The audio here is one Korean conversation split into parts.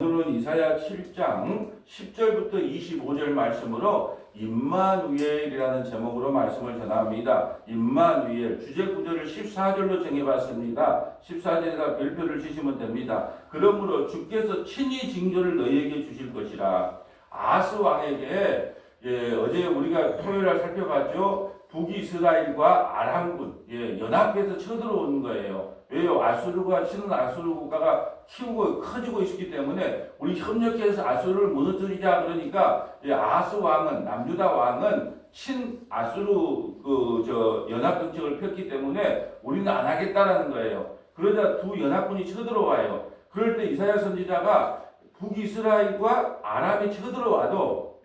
오늘은 이사야 7장 10절부터 25절 말씀으로 임마누엘이라는 제목으로 말씀을 전합니다. 임마누엘 주제 구절을 14절로 정해봤습니다. 14절에다 별표를 치시면 됩니다. 그러므로 주께서 친히 징조를 너희에게 주실 것이라. 아스 왕에게 어제 우리가 토요일날 살펴봤죠. 북이스라엘과 아람군 연합해서 쳐들어오는 거예요. 왜요? 아수르가 신은 아수르가가 키우고 커지고 있기 때문에 우리 협력해서 아수르를 무너뜨리자. 그러니까 아스 왕은 남유다 왕은 친 아수르 연합 정책을 폈기 때문에 우리는 안 하겠다라는 거예요. 그러자 두 연합군이 쳐들어와요. 그럴 때 이사야 선지자가 북이스라엘과 아람이 쳐들어와도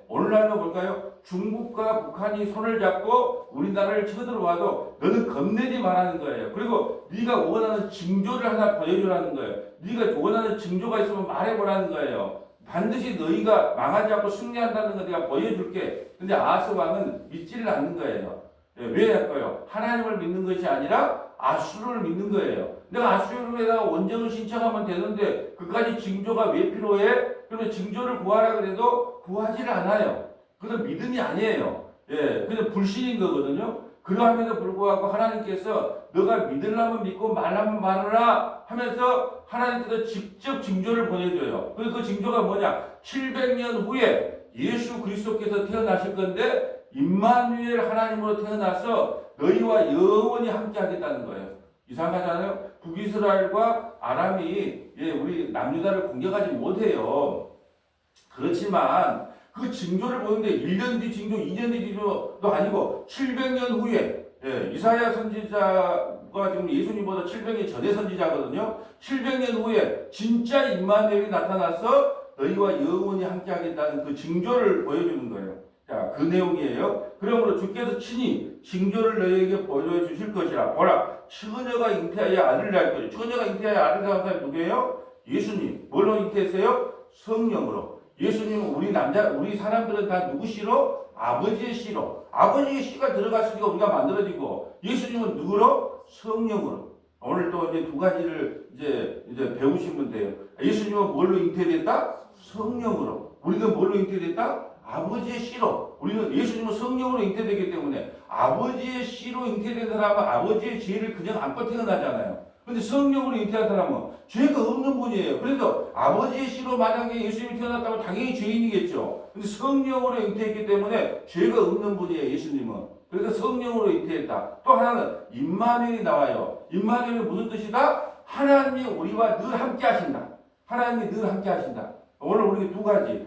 오늘날로 볼까요? 중국과 북한이 손을 잡고 우리나라를 쳐들어와도 너는 겁내지 말라는 거예요. 그리고 네가 원하는 징조를 하나 보여주라는 거예요. 네가 원하는 징조가 있으면 말해보라는 거예요. 반드시 너희가 망하지 않고 승리한다는 거 내가 보여줄게. 근데 아스 왕은 믿지를 않는 거예요. 왜 할까요? 하나님을 믿는 것이 아니라 아수르를 믿는 거예요. 내가 아수르에다가 원정을 신청하면 되는데 그까지 징조가 왜 필요해? 그러면 징조를 구하라 그래도 구하지를 않아요. 그건 믿음이 아니에요. 그냥 불신인 거거든요. 그러함에도 불구하고 하나님께서 너가 믿으려면 믿고 말하면 말하라 하면서 하나님께서 직접 징조를 보내줘요. 그래서 그 징조가 뭐냐? 700년 후에 예수 그리스도께서 태어나실 건데 임마누엘 하나님으로 태어나서 너희와 영원히 함께 하겠다는 거예요. 이상하잖아요. 북이스라엘과 아람이 우리 남유다를 공격하지 못해요. 그렇지만 그 징조를 보는데 1년 뒤 징조, 2년 뒤 징조도 아니고 700년 후에 이사야 선지자가 지금 예수님보다 700년 전의 선지자거든요. 700년 후에 진짜 임마누엘이 나타나서 너희와 영원히 함께 하겠다는 그 징조를 보여주는 거예요. 자, 그 내용이에요. 그러므로 주께서 친히 징조를 너희에게 보여주실 것이라. 보라, 처녀가 잉태하여 아들을 낳을 것이라. 처녀가 잉태하여 아들을 낳은 사람이 누구예요? 예수님. 뭘로 잉태했어요? 성령으로. 예수님은 우리 사람들은 다 누구 씨로? 아버지의 씨로. 아버지의 씨가 들어갔으니까 우리가 만들어지고, 예수님은 누구로? 성령으로. 오늘 또 이제 두 가지를 이제 배우시면 돼요. 예수님은 뭘로 잉태됐다? 성령으로. 우리는 뭘로 잉태됐다? 아버지의 씨로. 우리는 예수님은 성령으로 잉태되기 때문에 아버지의 씨로 잉태된 사람은 아버지의 죄를 그냥 안고 태어나잖아요. 근데 성령으로 잉태한 사람은 죄가 없는 분이에요. 그래서 아버지의 씨로 만약에 예수님이 태어났다면 당연히 죄인이겠죠. 근데 성령으로 잉태했기 때문에 죄가 없는 분이에요, 예수님은. 그래서 성령으로 잉태했다. 또 하나는 임마누엘이 나와요. 임마누엘이 무슨 뜻이다? 하나님이 우리와 늘 함께 하신다. 하나님이 늘 함께 하신다. 오늘 우리 두 가지.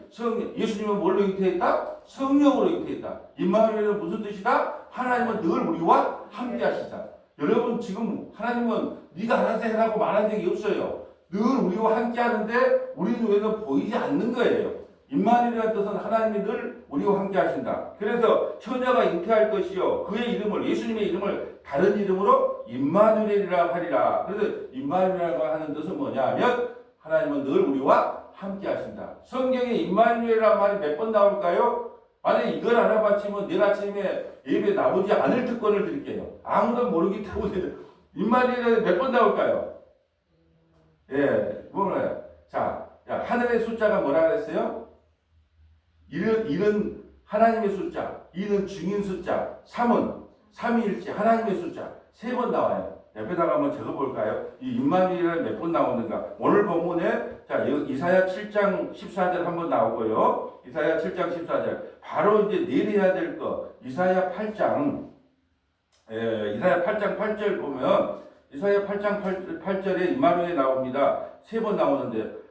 예수님은 뭘로 잉태했다? 성령으로 잉태했다. 임마누엘은 무슨 뜻이다? 하나님은 늘 우리와 함께 하시다. 여러분 지금 하나님은 네가 알아서 해라고 말한 적이 없어요. 늘 우리와 함께 하는데 우리 눈에는 보이지 않는 거예요. 임마누엘이라는 뜻은 하나님이 늘 우리와 함께 하신다. 그래서 처녀가 잉태할 것이요 그의 이름을 예수님의 이름을 다른 이름으로 임마누엘이라 하리라. 그래서 임마누엘이라고 하는 뜻은 뭐냐면 하나님은 늘 우리와 함께 하신다. 성경에 임마누엘이라는 말이 몇 번 나올까요? 만약에 이걸 알아봤지만 내일 아침에 예배 나오지 않을 특권을 드릴게요. 아무도 모르기 때문에 임마누엘은 몇 번 나올까요? 뭐예요? 자, 하늘의 숫자가 뭐라 그랬어요? 1은 하나님의 숫자, 2는 증인 숫자, 3은 삼위일체 하나님의 숫자 3번 나와요. 옆에다가 한번 적어볼까요? 이 임마누엘은 몇 번 나오는가? 오늘 본문에 이사야 7장 14절 한번 나오고요. 이사야 7장 14절 바로 이제 내일 해야 될 거 이사야 8장 8절 보면 이사야 8장 8절에 임마누엘이 나옵니다. 3번 나오는데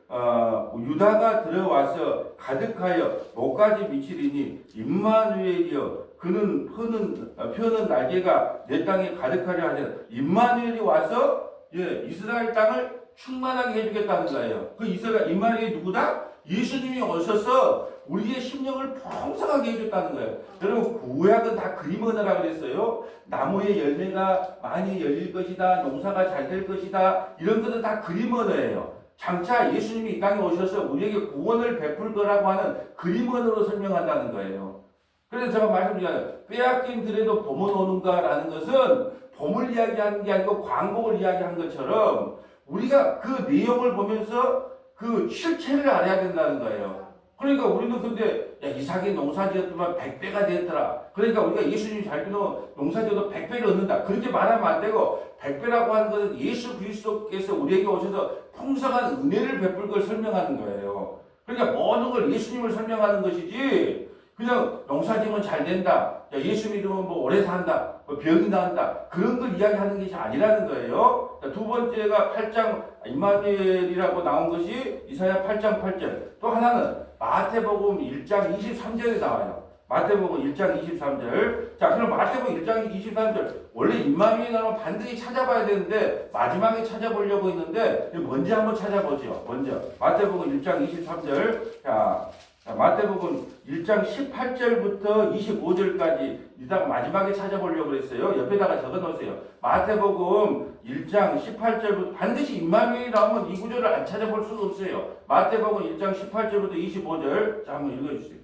유다가 들어와서 가득하여 목까지 미치리니 임마누엘이여 그는 펴는 날개가 내 땅에 가득하려 하셨다. 임마누엘이 와서 이스라엘 땅을 충만하게 해주겠다는 거예요. 그 임마누엘이 누구다? 예수님이 오셔서 우리의 심령을 풍성하게 해줬다는 거예요. 여러분 구약은 다 그림 언어라 그랬어요. 나무의 열매가 많이 열릴 것이다. 농사가 잘 될 것이다. 이런 것은 다 그림 언어예요. 장차 예수님이 이 땅에 오셔서 우리에게 구원을 베풀 거라고 하는 그림 언어로 설명한다는 거예요. 그래서 제가 말씀드렸잖아요. 빼앗긴 들에도 봄은 오는가라는 것은 봄을 이야기하는 게 아니고 광복을 이야기한 것처럼 우리가 그 내용을 보면서 그 실체를 알아야 된다는 거예요. 그러니까 우리는 근데 야, 이삭이 농사지었더만 100배가 되었더라. 그러니까 우리가 예수님이 잘 믿으면 농사지어도 100배를 얻는다. 그렇게 말하면 안 되고 100배라고 하는 것은 예수 그리스도께서 우리에게 오셔서 풍성한 은혜를 베풀 걸 설명하는 거예요. 그러니까 모든 걸 예수님을 설명하는 것이지 그냥 농사지면 잘 된다. 야, 예수 믿으면 뭐 오래 산다. 뭐 병이 나온다. 그런 걸 이야기하는 것이 아니라는 거예요. 자, 두 번째가 8장 임마누엘이라고 나온 것이 이사야 8장 8절. 또 하나는 마태복음 1장 23절에 나와요. 마태복음 1장 23절. 자, 그럼 마태복음 1장 23절. 원래 임마누엘 나오면 반드시 찾아봐야 되는데 마지막에 찾아보려고 했는데 먼저 한번 찾아보죠. 먼저 마태복음 1장 23절. 자, 마태복음 1장 18절부터 25절까지 이따가 마지막에 찾아보려고 그랬어요. 옆에다가 적어놓으세요. 마태복음 1장 18절부터 반드시 임마누엘이 나오면 이 구절을 안 찾아볼 수가 없어요. 마태복음 1장 18절부터 25절. 자, 한번 읽어주세요.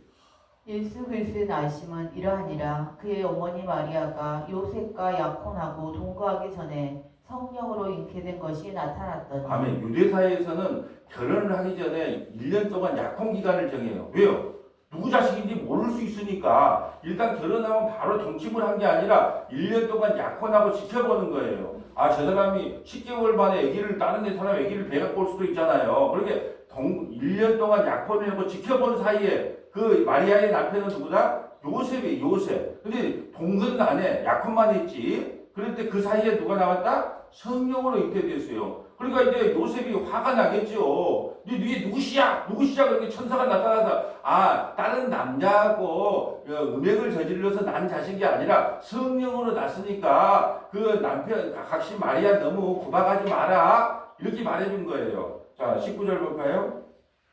예수 그리스도의 나심은 이러하니라. 그의 어머니 마리아가 요셉과 약혼하고 동거하기 전에 성령으로 잉태된 것이 나타났더니. 아멘. 유대사회에서는 결혼을 하기 전에 1년 동안 약혼 기간을 정해요. 왜요? 누구 자식인지 모를 수 있으니까 일단 결혼하면 바로 동침을 한 게 아니라 1년 동안 약혼하고 지켜보는 거예요. 아, 저 사람이 10개월 만에 아기를 다른 데 사람 아기를 배 갖고 올 수도 있잖아요. 그렇게 1년 동안 약혼을 하고 지켜본 사이에 그 마리아의 남편은 누구다? 요셉이에요. 요셉. 근데 동거는 안 해. 약혼만 했지. 그런데 그 사이에 누가 나왔다? 성령으로 잉태됐어요. 그러니까 이제 요셉이 화가 나겠죠. 네 누구시야? 누구시야? 그렇게 천사가 나타나서 아, 다른 남자하고 음행을 저질러서 난 자식이 아니라 성령으로 났으니까 그 남편 각시 마리아 너무 구박하지 마라. 이렇게 말해준 거예요. 자, 19절 볼까요?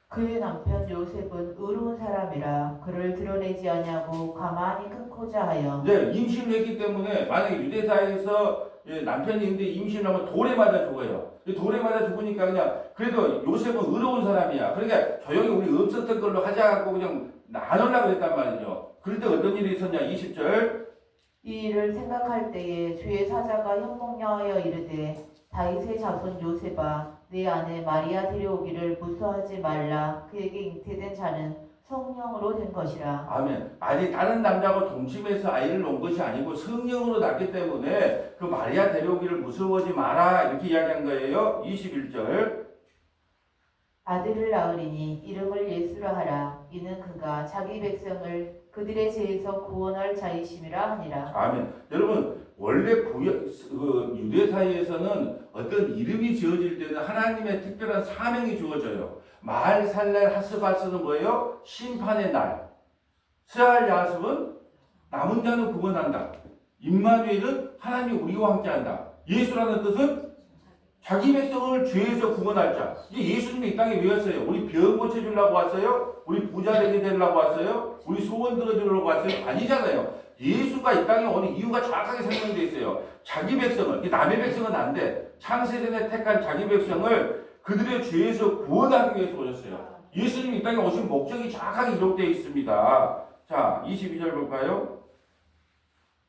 그의 남편 요셉은 의로운 사람이라 그를 드러내지 아니하고 가만히 끊고자 하여. 네, 임신을 했기 때문에 만약에 유대사에서 남편이 있는데 임신하면 돌에 맞아 죽어요. 돌에 맞아 죽으니까 그냥 그래도 요셉은 의로운 사람이야. 그러니까 조용히 우리 없었던 걸로 하자고 그냥 나누려고 했단 말이죠. 그럴 때 어떤 일이 있었냐? 20절. 이 일을 생각할 때에 주의 사자가 현몽여하여 이르되 다윗의 자손 요셉아 내 아내 마리아 데려오기를 무서워하지 말라. 그에게 잉태된 자는 성령으로 된 것이라. 아멘. 아직 다른 남자하고 동침해서 아이를 놓은 것이 아니고 성령으로 낳기 때문에 그 마리아 데려오기를 무서워하지 마라. 이렇게 이야기한 거예요. 21절. 아들을 낳으리니 이름을 예수라 하라. 이는 그가 자기 백성을 그들의 죄에서 구원할 자이심이라 하니라. 아멘. 여러분 원래 유대사회에서는 어떤 이름이 지어질 때는 하나님의 특별한 사명이 주어져요. 마할살랄 하스바스는 뭐예요? 심판의 날. 스알 야습은 남은 자는 구원한다. 임마누엘은 하나님이 우리와 함께한다. 예수라는 뜻은 자기 백성을 죄에서 구원할 자. 이게 예수님이 이 땅에 왜 왔어요? 우리 병 고쳐주려고 왔어요? 우리 부자 되게 되려고 왔어요? 우리 소원 들어주려고 왔어요? 아니잖아요. 예수가 이 땅에 오는 이유가 정확하게 설명되어 있어요. 자기 백성을, 남의 백성은 안 돼. 창세전에 택한 자기 백성을 그들의 죄에서 구원하기 위해서 오셨어요. 예수님이 이 땅에 오신 목적이 정확하게 기록되어 있습니다. 자, 22절 볼까요?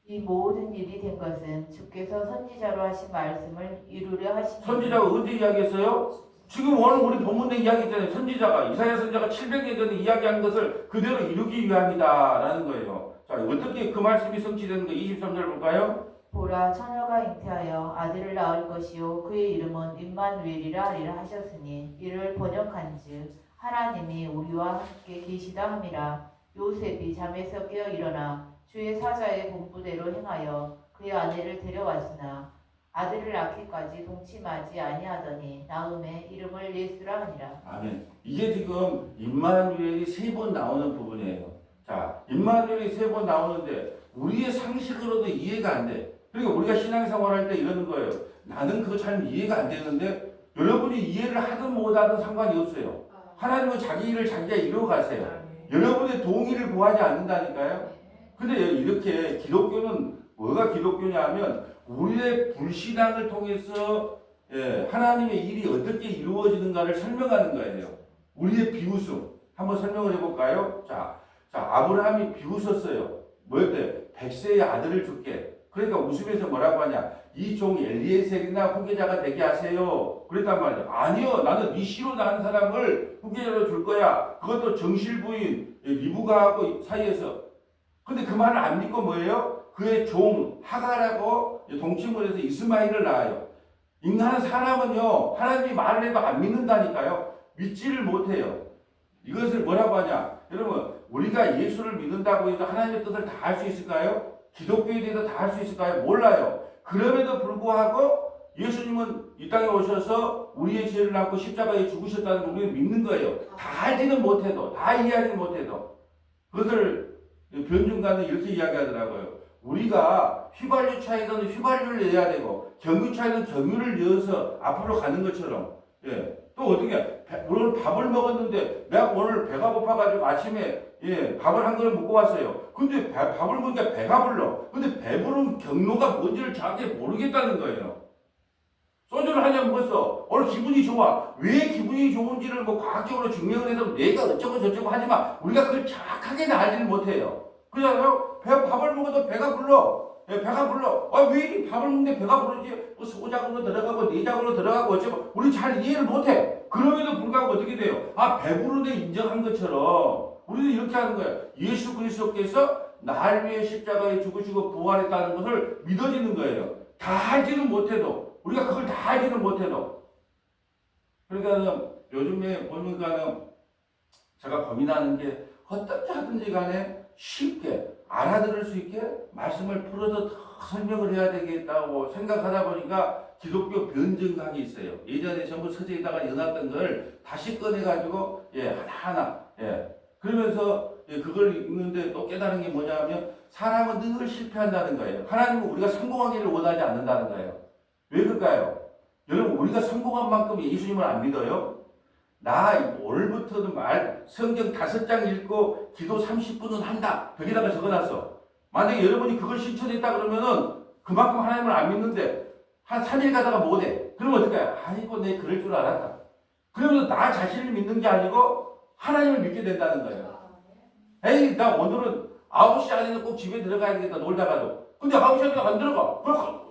이 모든 일이 된 것은 주께서 선지자로 하신 말씀을 이루려 하신. 선지자가 언제 이야기했어요? 지금 오늘 우리 본문에 이야기했잖아요. 선지자가 이사야 선지자가 700년 전에 이야기한 것을 그대로 이루기 위함이다라는 거예요. 자, 어떻게 그 말씀이 성취되는 거 23절 볼까요? 보라 처녀가 잉태하여 아들을 낳을 것이요 그의 이름은 임마누엘이라 하리라 하셨으니 이를 번역한즉 하나님이 우리와 함께 계시다 함이라. 요셉이 잠에서 깨어 일어나 주의 사자의 본부대로 행하여 그의 아내를 데려왔으나 아들을 낳기까지 동침하지 아니하더니 낳음에 이름을 예수라 하니라. 아멘. 이게 지금 임마누엘이 3번 나오는 부분이에요. 자, 임마누엘이 3번 나오는데 우리의 상식으로도 이해가 안 돼. 그러니까 우리가 신앙생활 할 때 이러는 거예요. 나는 그거 잘 이해가 안 되는데 여러분이 이해를 하든 못하든 상관이 없어요. 하나님은 자기 일을 자기가 이루어 가세요. 여러분의 동의를 구하지 않는다니까요. 근데 이렇게 기독교는 뭐가 기독교냐 하면 우리의 불신앙을 통해서 하나님의 일이 어떻게 이루어지는가를 설명하는 거예요. 우리의 비웃음. 한번 설명을 해볼까요? 자, 아브라함이 비웃었어요. 뭐였대? 100세의 아들을 줄게. 그러니까 웃으면서 뭐라고 하냐? 이 종 엘리에셀이나 후계자가 되게 하세요. 그랬단 말이야. 아니요, 나는 네 씨로 낳은 사람을 후계자로 줄 거야. 그것도 정실 부인 리브가하고 사이에서. 근데 그 말을 안 믿고 뭐예요? 그의 종 하갈하고 동침을 해서 이스마엘을 낳아요. 인간은 사람은요, 하나님이 말을 해도 안 믿는다니까요. 믿지를 못해요. 이것을 뭐라고 하냐? 여러분, 우리가 예수를 믿는다고 해서 하나님의 뜻을 다 할 수 있을까요? 기독교에 대해서 다 할 수 있을까요? 몰라요. 그럼에도 불구하고 예수님은 이 땅에 오셔서 우리의 죄를 낳고 십자가에 죽으셨다는 걸 우리는 믿는 거예요. 다 알지는 못해도, 다 이해하지는 못해도. 그것을 변증가는 이렇게 이야기하더라고요. 우리가 휘발유차에는 휘발유를 내야 되고 경유차에는 경유를 넣어서 앞으로 가는 것처럼, 예. 또 어떻게 오늘 밥을 먹었는데 내가 오늘 배가 고파가지고 아침에 밥을 한 그릇 먹고 왔어요. 근데 밥을 먹으니까 배가 불러. 근데 배부른 경로가 뭔지를 정확히 모르겠다는 거예요. 소주를 한 잔 먹었어. 오늘 기분이 좋아. 왜 기분이 좋은지를 뭐 과학적으로 증명을 해서 내가 어쩌고 저쩌고 하지만 우리가 그걸 정확하게 알지를 못해요. 그래서 밥을 먹어도 배가 불러. 배가 불러. 왜 이 밥을 먹는데 배가 부르지? 뭐 소작으로 들어가고 내작으로 들어가고 어쩌고 우리 잘 이해를 못해. 그럼에도 불구하고 어떻게 돼요? 배부르네 인정한 것처럼 우리는 이렇게 하는 거예요. 예수 그리스도께서 날 위해 십자가에 죽으시고 부활했다는 것을 믿어지는 거예요. 다 알지는 못해도 우리가 그걸 다 알지는 못해도. 그러니까 요즘에 보니까는 제가 고민하는 게 어떻게 하든지 간에 쉽게 알아들을 수 있게 말씀을 풀어서 더 설명을 해야 되겠다고 생각하다 보니까 기독교 변증학이 있어요. 예전에 전부 서재에다가 넣어놨던 걸 다시 꺼내가지고 하나하나 그러면서 그걸 읽는데 또 깨달은 게 뭐냐면 사람은 늘 실패한다는 거예요. 하나님은 우리가 성공하기를 원하지 않는다는 거예요. 왜 그럴까요? 여러분 우리가 성공한 만큼 예수님을 안 믿어요? 나 오늘부터는 성경 5장 읽고 기도 30분은 한다. 벽에다가 적어놨어. 만약에 여러분이 그걸 실천했다 그러면은 그만큼 하나님을 안 믿는데 한 3일 가다가 못해. 그러면 어떡해? 아이고 내 그럴 줄 알았다. 그러면서 나 자신을 믿는 게 아니고 하나님을 믿게 된다는 거예요. 에이 나 오늘은 9시 안에는 꼭 집에 들어가야 되겠다 놀다가도. 근데 9시 안에 안 들어가.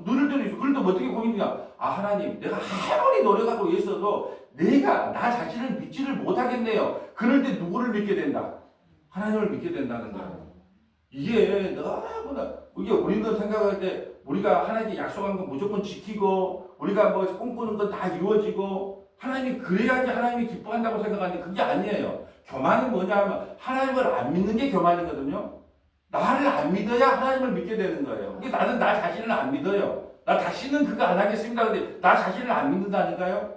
누를 때도 있어. 그런데 어떻게 고민이냐? 하나님 내가 아무리 노력하고 있어도 내가 나 자신을 믿지를 못하겠네요. 그럴 때 누구를 믿게 된다? 하나님을 믿게 된다는 거예요. 이게 너무나 이게 우리는 생각할 때 우리가 하나님께 약속한 거 무조건 지키고 우리가 뭐 꿈꾸는 건 다 이루어지고 하나님이 그래야지 하나님이 기뻐한다고 생각하는데 그게 아니에요. 교만이 뭐냐 하면 하나님을 안 믿는 게 교만이거든요. 나를 안 믿어야 하나님을 믿게 되는 거예요. 이게 나는 나 자신을 안 믿어요. 나 다시는 그거 안 하겠습니다. 근데 나 자신을 안 믿는다니까요.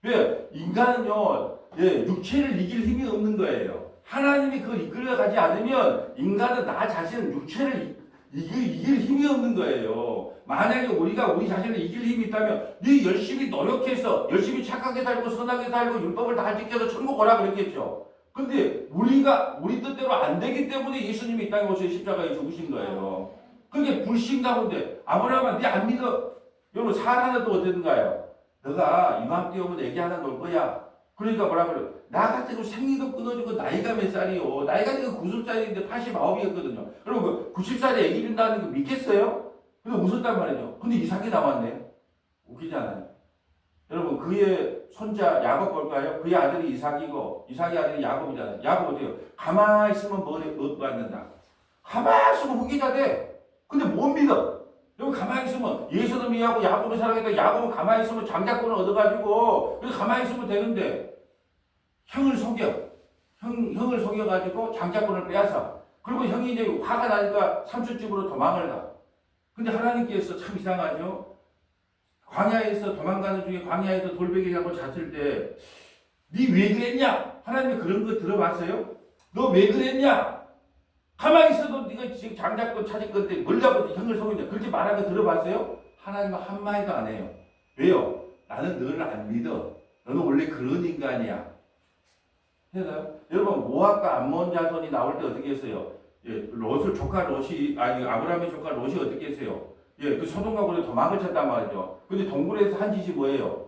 왜? 인간은요, 육체를 이길 힘이 없는 거예요. 하나님이 그걸 이끌어가지 않으면 인간은 나 자신은 육체를 이길 힘이 없는 거예요. 만약에 우리가 우리 자신을 이길 힘이 있다면 네 열심히 노력해서 열심히 착하게 살고 선하게 살고 율법을 다 지켜서 천국 오라 그랬겠죠. 근데 우리가 우리 뜻대로 안 되기 때문에 예수님이 이 땅에 오셔서 십자가에 죽으신 거예요. 그게 불신 가운데 아브라함아 네 안 믿어. 여러분 사라는 또 어땠는가요? 너가 이맘때 오면 애기 하나 놓을 거야. 그러니까 뭐라 그래요? 나 같은 거 생리도 끊어지고 나이가 몇 살이요? 나이가 지금 90살인데 89이었거든요. 여러분 90살에 애기 준다는 거 믿겠어요? 그래서 웃었단 말이죠. 근데 이삭이 나왔네. 웃기잖아요. 여러분 그의 손자 야곱 볼까요? 그의 아들이 이삭이고 이삭의 아들이 야곱이잖아요. 야곱 어때요? 가만히 있으면 못 받는다. 가만히 있으면 후계자 돼. 근데 못 믿어. 여러분 가만히 있으면 예수님이하고 야곱을 사랑했다. 야곱은 가만히 있으면 장자권을 얻어가지고 그래서 가만히 있으면 되는데 형을 속여가지고 장자권을 빼앗아. 그리고 형이 이제 화가 나니까 삼촌 집으로 도망을 가. 근데 하나님께서 참 이상하죠. 광야에서 도망가는 중에 광야에서 돌베개 잡고 잤을 때 니 왜 그랬냐? 하나님이 그런 거 들어봤어요? 너 왜 그랬냐? 가만히 있어도 네가 지금 장자권 찾을 건데 뭘 잡고 형을 속이냐? 그렇게 말한 거 들어봤어요? 하나님은 한마디도 안 해요. 왜요? 나는 너를 안 믿어. 너는 원래 그런 인간이야. 해서요? 여러분 모압과 암몬 자손이 나올 때 어떻게 했어요? 롯을 조카 롯이 아브라함의 조카 롯이 어떻게 했어요? 그 소돔과 고모라에 도망을 쳤단 말이죠. 근데 동굴에서 한 짓이 뭐예요?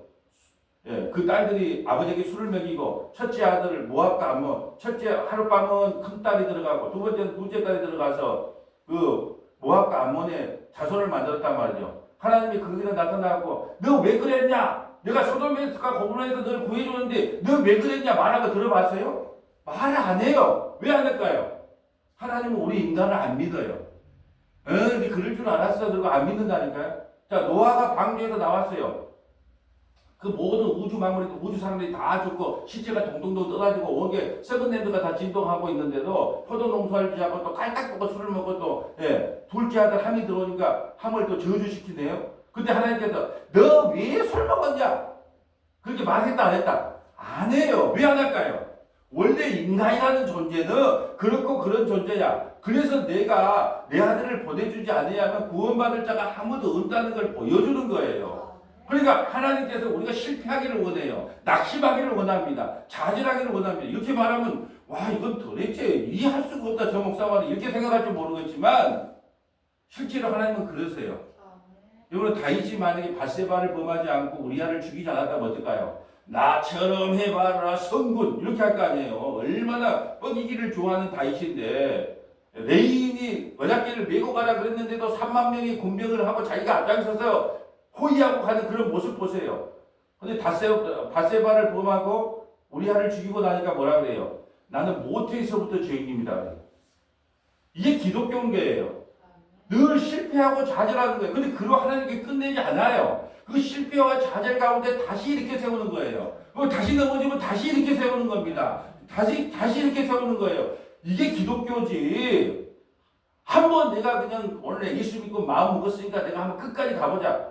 그 딸들이 아버지에게 술을 먹이고 첫째 아들 모압과 암몬 첫째 하룻밤은 큰 딸이 들어가고 두 번째는 둘째 딸이 들어가서 그 모압과 암몬의 자손을 만들었단 말이죠. 하나님이 거기서 나타나고 너 왜 그랬냐? 내가 소돔과 고모라에서 너를 구해줬는데 너 왜 그랬냐 말한 거 들어봤어요? 말 안 해요. 왜 안 할까요? 하나님은 우리 인간을 안 믿어요. 네 그럴 줄 알았어. 그리고 안 믿는다니까요. 자, 노아가 방주에서 나왔어요. 그 모든 우주 만물이, 우주 사람들이 다 죽고, 시체가 동동동 떠가지고, 온게 썩은 냄새가 다 진동하고 있는데도, 포도 농사를 지하고 또 깔딱 먹고 술을 먹고 또, 둘째 아들 함이 들어오니까 함을 또 저주시키네요. 근데 하나님께서, 너 왜 술 먹었냐? 그렇게 말했다, 안 했다? 안 해요. 왜 안 할까요? 원래 인간이라는 존재는 그렇고 그런 존재야. 그래서 내가 내 아들을 보내주지 않으면 구원받을 자가 아무도 없다는 걸 보여주는 거예요. 그러니까 하나님께서 우리가 실패하기를 원해요. 낙심하기를 원합니다. 좌절하기를 원합니다. 이렇게 말하면 와 이건 도대체 이해할 수가 없다 저 목사와는 이렇게 생각할지 모르겠지만 실제로 하나님은 그러세요. 여러분 다윗이 만약에 밧세바를 범하지 않고 우리아를 죽이지 않았다면 어떨까요? 나처럼 해봐라 성군 이렇게 할 거 아니에요. 얼마나 뻐기기를 좋아하는 다윗인데 레인이 언약궤를 메고 가라 그랬는데도 3만 명의 군병을 하고 자기가 앞장서서 호위하고 가는 그런 모습 보세요. 근데 밧세바를 범하고 우리아를 죽이고 나니까 뭐라 그래요? 나는 모태에서부터 죄인입니다. 이게 기독교인 거예요. 늘 실패하고 좌절하는 거예요. 근데 그로 하나님께 끝내지 않아요. 그 실패와 좌절 가운데 다시 이렇게 세우는 거예요. 다시 넘어지면 다시 이렇게 세우는 겁니다. 다시 이렇게 세우는 거예요. 이게 기독교지. 한번 내가 그냥 오늘 예수 믿고 마음 먹었으니까 내가 한번 끝까지 가보자.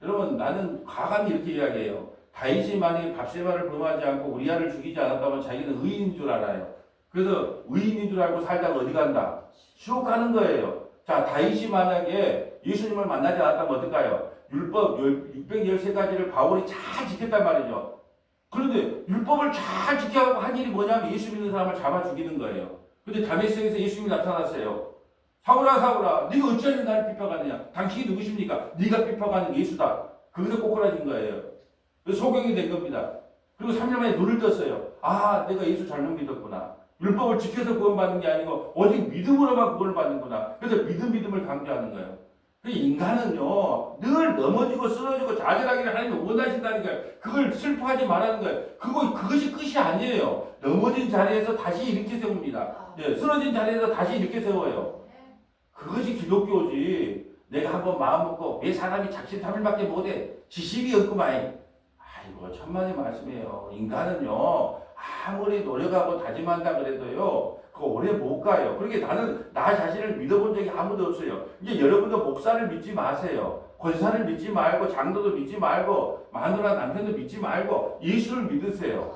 여러분 나는 과감히 이렇게 이야기해요. 다윗이 만약에 밧세바를 범하지 않고 우리아를 죽이지 않았다면 자기는 의인인 줄 알아요. 그래서 의인인 줄 알고 살다가 어디 간다? 지옥 가는 거예요. 자, 다윗이 만약에 예수님을 만나지 않았다면 어떨까요? 율법 613가지를 바울이 잘 지켰단 말이죠. 그런데 율법을 잘 지켜가고 한 일이 뭐냐면 예수 믿는 사람을 잡아 죽이는 거예요. 근데 다메섹에서 예수님이 나타났어요. 사울아 사울아 네가 어찌하여 나를 핍박하느냐? 당신이 누구십니까? 네가 핍박하는 예수다. 거기서 꼬꾸라진 거예요. 그래서 소경이 된 겁니다. 그리고 3년 만에 눈을 떴어요. 아 내가 예수 잘못 믿었구나. 율법을 지켜서 구원받는 게 아니고 오직 믿음으로만 구원을 받는구나. 그래서 믿음을 강조하는 거예요. 인간은요 늘 넘어지고 쓰러지고 좌절하기를 하나님이 원하신다니까요. 그걸 슬퍼하지 말라는 거예요. 그것이 끝이 아니에요. 넘어진 자리에서 다시 일으켜 세웁니다. 쓰러진 자리에서 다시 일으켜 세워요. 그것이 기독교지. 내가 한번 마음 먹고 왜 사람이 작심삼일밖에 못해? 지식이 없구만. 아이고 천만의 말씀이에요. 인간은요 아무리 노력하고 다짐한다 그래도요 그거 오래 못 가요. 그러니까 나는 나 자신을 믿어본 적이 아무도 없어요. 이제 여러분도 목사를 믿지 마세요. 권사를 믿지 말고 장로도 믿지 말고 마누라 남편도 믿지 말고 예수를 믿으세요.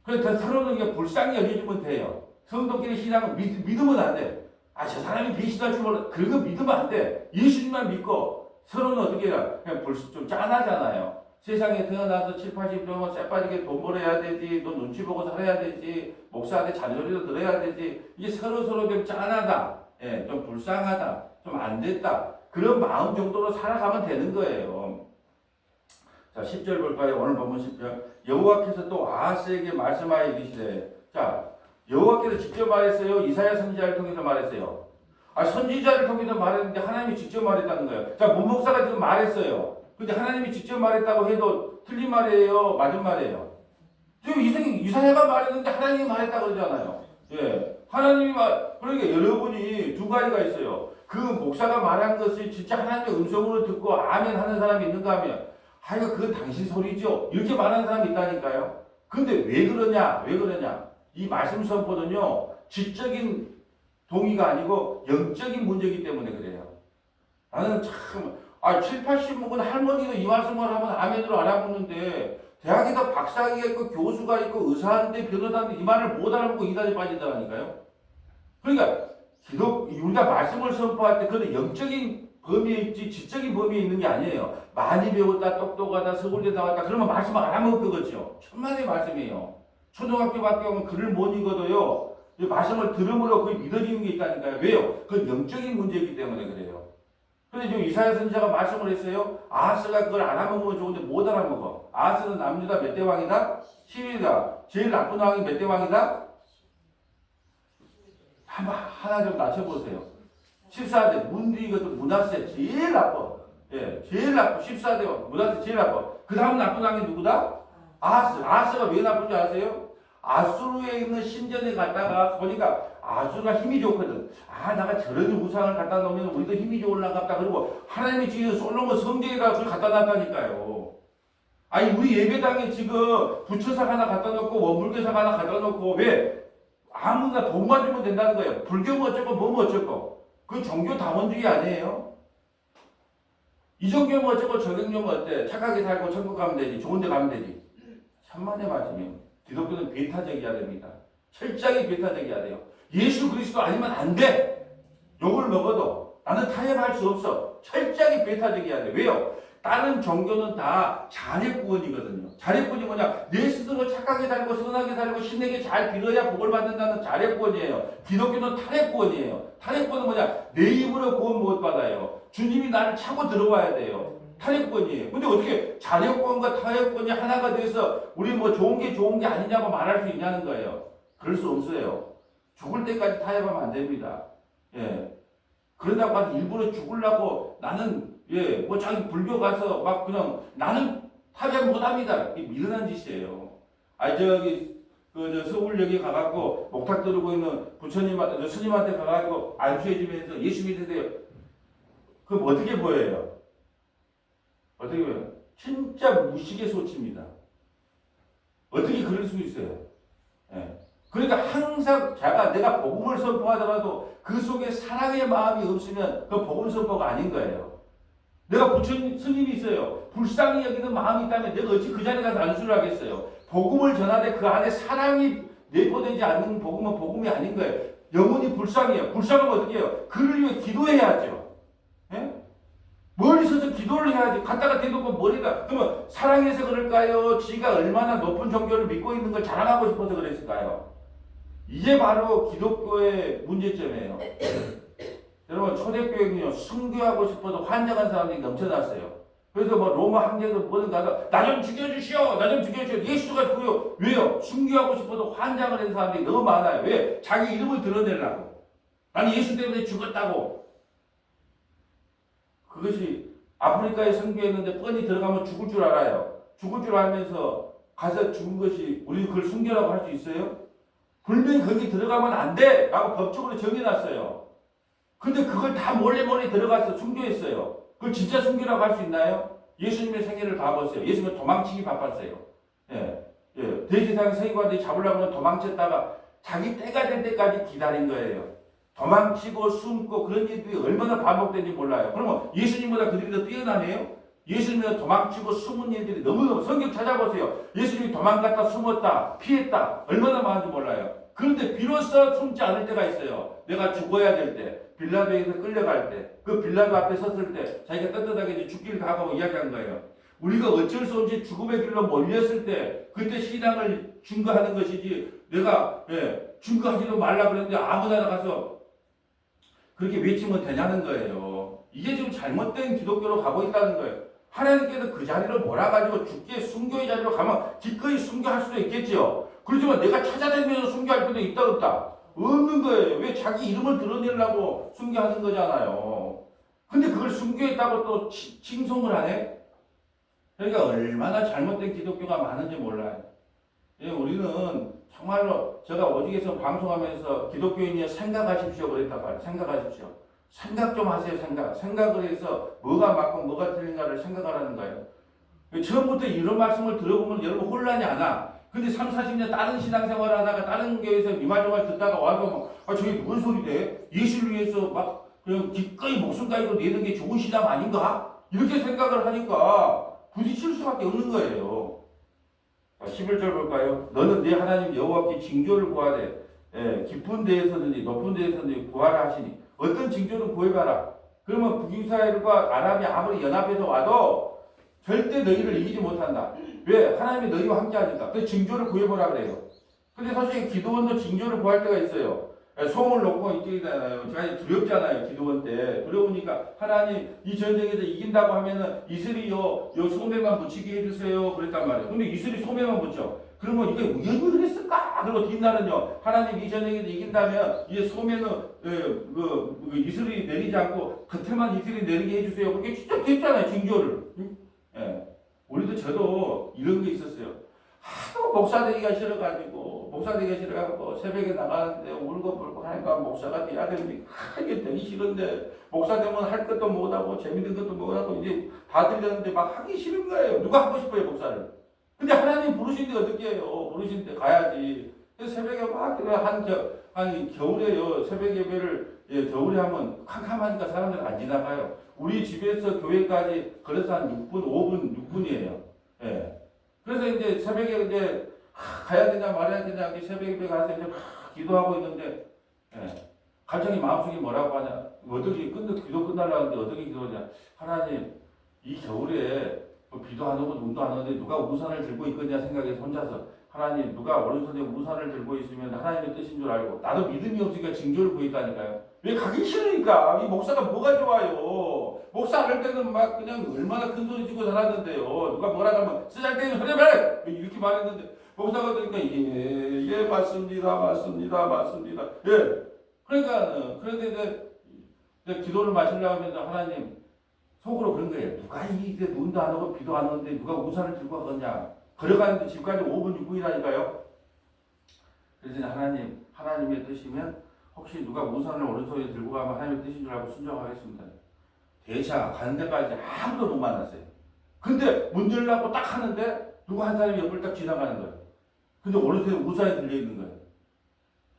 그래서 서로는 불쌍히 여겨주면 돼요. 성도끼리 신앙은 믿으면 안 돼. 아, 저 사람이 배신할 줄 몰라. 그런 거 믿으면 안 돼. 예수님만 믿고 서로는 어떻게 해라. 그냥 좀 짠하잖아요. 세상에 태어나서 7, 80년 쎄빠지게 돈 벌어야 되지. 너 눈치 보고 살아야 되지. 목사한테 잔소리도 들어야 되지. 이게 서로 좀 짠하다. 좀 불쌍하다. 좀 안 됐다. 그런 마음 정도로 살아가면 되는 거예요. 자, 10절 볼까요? 오늘 본문 10절. 여호와께서 또 아하스에게 말씀하여 이르시되. 자, 여호와께서 직접 말했어요. 이사야 선지자를 통해서 말했어요. 아, 선지자를 통해서 말했는데 하나님이 직접 말했다는 거예요. 자, 문목사가 지금 말했어요. 근데 하나님이 직접 말했다고 해도 틀린 말이에요? 맞은 말이에요? 지금 이사야가 말했는데 하나님이 말했다고 그러잖아요. 하나님이 그러니까 여러분이 두 가지가 있어요. 그 목사가 말한 것이 진짜 하나님의 음성으로 듣고 아멘 하는 사람이 있는가 하면 하여간 그건 당신 소리죠. 이렇게 말하는 사람이 있다니까요. 근데 왜 그러냐? 이 말씀 선포는요, 지적인 동의가 아니고 영적인 문제이기 때문에 그래요. 나는 참, 7, 80 먹은 할머니도 이 말씀을 하면 아멘으로 알아듣는데, 대학에서 박사학위가 있고, 교수가 있고, 의사인데, 변호사인데, 이 말을 못 알아듣고 이단에 빠진다니까요. 그러니까, 우리가 말씀을 선포할 때, 그건 영적인 범위에 있지, 지적인 범위에 있는 게 아니에요. 많이 배웠다, 똑똑하다, 서울대 나왔다, 그러면 말씀 안 하면 그거죠. 천만의 말씀이에요. 초등학교 밖에 오면 글을 못 읽어도요, 이 말씀을 들음으로 그게 믿어지는 게 있다니까요. 왜요? 그건 영적인 문제이기 때문에 그래요. 근데 지금 이사야 선지자가 말씀을 했어요. 아하스가 그걸 알아먹으면 좋은데 못 알아먹어. 아하스는 남유다 몇 대 왕이다? 10위다. 제일 나쁜 왕이 몇 대 왕이다? 하나 좀 낮춰보세요. 14대 문디 이것도 문하세 제일 나빠. 예, 제일 나빠. 14대 문하세 제일 나빠. 그 다음 나쁜 왕이 누구다? 아하스. 아하스가 왜 나쁜지 아세요? 아수르에 있는 신전에 갔다가 보니까 아수르가 힘이 좋거든. 아, 내가 저런 우상을 갖다 놓으면 우리도 힘이 좋을라갑다. 그리고 하나님이 지금 솔로몬 성전에다 그걸 갖다 놨다니까요. 아니, 우리 예배당에 지금 부처상 하나 갖다 놓고 원불교상 하나 갖다 놓고 왜? 아무나 돈만 주면 된다는 거예요. 불교면 어쩌고 뭐면 어쩌고. 그 종교 다원주의 아니에요? 이 종교면 어쩌고 저 종교면 어때? 착하게 살고 천국 가면 되지. 좋은 데 가면 되지. 천만의 말씀이에요. 기독교는 배타적이어야 됩니다. 철저하게 배타적이어야 돼요. 예수 그리스도 아니면 안 돼. 욕을 먹어도 나는 타협할 수 없어. 철저하게 배타적이어야 돼. 왜요? 다른 종교는 다 자력구원이거든요. 자력구원이 뭐냐? 내 스스로 착하게 살고 선하게 살고 신에게 잘 빌어야 복을 받는다는 자력구원이에요. 기독교는 타협구원이에요. 타협구원은 뭐냐? 내 힘으로 구원 못 받아요. 주님이 나를 차고 들어와야 돼요. 타협권이에요. 근데 어떻게 자력권과 타협권이 하나가 돼서 우리 뭐 좋은 게 아니냐고 말할 수 있냐는 거예요. 그럴 수 없어요. 죽을 때까지 타협하면 안 됩니다. 예. 그러다고 막 일부러 죽으려고 나는 뭐 자기 불교 가서 막 그냥 나는 타협 못 합니다. 이게 미련한 짓이에요. 저 서울역에 가갖고 목탁 들고 있는 부처님한테, 스님한테 가갖고 안수해주면서 예수 믿으세요. 그럼 어떻게 보여요? 어떻게 보여요? 진짜 무식의 소치입니다. 어떻게 그럴 수 있어요? 예. 그러니까 항상 내가 복음을 선포하더라도 그 속에 사랑의 마음이 없으면 그 복음 선포가 아닌 거예요. 내가 부처님, 스님이 있어요. 불쌍히 여기는 마음이 있다면 내가 어찌 그 자리에 가서 안수를 하겠어요? 복음을 전하되 그 안에 사랑이 내포되지 않는 복음은 복음이 아닌 거예요. 영혼이 불쌍해요. 불쌍하면 어떻게 해요? 그를 위해 기도해야죠. 예? 멀리 서서 기도를 해야지. 갔다가 대놓고 머리가. 그러면 사랑해서 그럴까요? 지가 얼마나 높은 종교를 믿고 있는 걸 자랑하고 싶어서 그랬을까요? 이게 바로 기독교의 문제점이에요. 여러분, 초대교회는요, 순교하고 싶어서 환장한 사람들이 넘쳐났어요. 그래서 뭐 로마 황제도 뭐든 가서 나 좀 죽여주시오! 나 좀 죽여주시오! 예수가 죽어요. 왜요? 순교하고 싶어서 환장을 한 사람들이 너무 많아요. 왜? 자기 이름을 드러내려고. 나는 예수 때문에 죽었다고. 그것이 아프리카에 선교했는데 뻔히 들어가면 죽을 줄 알아요. 죽을 줄 알면서 가서 죽은 것이 우리는 그걸 순교라고 할 수 있어요? 분명히 거기 들어가면 안 돼! 라고 법적으로 정해놨어요. 근데 그걸 다 몰래 들어가서 순교했어요. 그걸 진짜 순교라고 할 수 있나요? 예수님의 생애를 봐보세요. 예수님은 도망치기 바빴어요. 대제사장 서기관들이 잡으려고 하면 도망쳤다가 자기 때가 될 때까지 기다린 거예요. 도망치고 숨고 그런 일들이 얼마나 반복된지 몰라요. 그러면 예수님보다 그들이 더 뛰어나네요? 예수님보다 도망치고 숨은 일들이 너무너무 성경 찾아보세요. 예수님이 도망갔다 숨었다 피했다 얼마나 많은지 몰라요. 그런데 비로소 숨지 않을 때가 있어요. 내가 죽어야 될 때, 빌라도에서 끌려갈 때, 그 빌라도 앞에 섰을 때 자기가 떳떳하게 죽기를 각오하고 이야기한 거예요. 우리가 어쩔 수 없이 죽음의 길로 몰렸을 때 그때 신앙을 증거하는 것이지 내가 증거하지도 말라 그랬는데 아무나 가서 그렇게 외치면 되냐는 거예요. 이게 지금 잘못된 기독교로 가고 있다는 거예요. 하나님께서 그 자리로 몰아가지고 죽게 순교의 자리로 가면 기꺼이 순교할 수도 있겠지요. 그렇지만 내가 찾아다니면서 순교할 필요도 있다 없다? 없는 거예요. 왜? 자기 이름을 드러내려고 순교하는 거잖아요. 근데 그걸 순교했다고 또 칭송을 하네? 그러니까 얼마나 잘못된 기독교가 많은지 몰라요. 우리는 정말로 제가 오직에서 방송하면서 기독교인이 생각하십시오 그랬단 말이에요. 생각하십시오. 생각 좀 하세요. 생각을 해서 뭐가 맞고 뭐가 틀린가를 생각하라는 거예요. 처음부터 이런 말씀을 들어보면 여러분 혼란이 안 와. 근데 30-40년 다른 신앙생활을 하다가 다른 교회에서 이말저말 듣다가 와서 저게 뭔 소리래? 예수를 위해서 막 그냥 기꺼이 목숨 가지고 내는 게 좋은 신앙 아닌가? 이렇게 생각을 하니까 부딪힐 수밖에 없는 거예요. 11절 볼까요? 너는 네 하나님 여호와께 징조를 구하되 깊은 데에서든지 높은 데에서든지 구하라 하시니 어떤 징조를 구해봐라. 그러면 북이스라엘과 아람이 아무리 연합해서 와도 절대 너희를 이기지 못한다. 왜? 하나님이 너희와 함께 하니까. 그 징조를 구해보라 그래요. 근데 사실 기도원도 징조를 구할 때가 있어요. 소문을 놓고 있잖아요. 제가 두렵잖아요. 기도원 때. 두려우니까 하나님 이 전쟁에서 이긴다고 하면은 이슬이 요 소매만 붙이게 해주세요. 그랬단 말이에요. 근데 이슬이 소매만 붙여. 그러면 이게 우연히 그랬을까? 그리고 뒷날은요 하나님 이 전쟁에서 이긴다면 이 소매는 이슬이 내리지 않고 겉에만 이슬이 내리게 해주세요. 그게 진짜 됐잖아요 징조를. 예. 우리도 저도 이런 게 있었어요. 하도 목사 되기가 싫어가지고 새벽에 나가는데 울고불고 하니까 목사가 돼야 되는데 이게 되기 싫은데 목사 되면 할 것도 못하고 재밌는 것도 못하고 이제 다 들렸는데 막 하기 싫은 거예요. 누가 하고 싶어요 목사를. 근데 하나님 부르신데 어떻게 해요? 부르신데 가야지. 그래서 새벽에 막 아니 겨울에요 새벽 예배를 겨울에 하면 캄캄하니까 사람들 안 지나가요. 우리 집에서 교회까지 걸어서 한 6분이에요. 예. 그래서 이제 새벽에 이제 가야 되냐 말아야 되냐 새벽 예배 가서 이제 기도하고 있는데 갑자기 마음속에 뭐라고 하냐 어떻게 기도 끝나려는데 어떻게 기도하냐 하나님 이 겨울에 비도 안 오고 눈도 안 오는데 누가 우산을 들고 있겠냐 생각해서 혼자서 하나님 누가 오른손에 우산을 들고 있으면 하나님의 뜻인 줄 알고 나도 믿음이 없으니까 징조를 구했다니까요. 왜 가기 싫으니까 이 목사가 뭐가 좋아요. 목사 할 때는 막 그냥 얼마나 큰 소리 치고 살았는데요. 누가 뭐라 하면 쓰잘데기 소리 말 이렇게 말했는데 목사가 그러니까 예 맞습니다. 예. 그러니까 그런데 이제 기도를 마치려고 하면 하나님 속으로 그런 거예요. 누가 이제 눈도 안 오고 비도 안 오는데 누가 우산을 들고 가겠냐. 걸어가는데 집까지 5분 6분이라니까요. 그래서 하나님의 뜻이면 혹시 누가 우산을 오른손에 들고 가면 하나님의 뜻인 줄 알고 순종하겠습니다. 대차 가는 데까지 아무도 못 만났어요. 근데 문 열려고 딱 하는데 누가 한 사람이 옆을 딱 지나가는 거예요. 근데 오른손에 우산이 들려있는 거예요.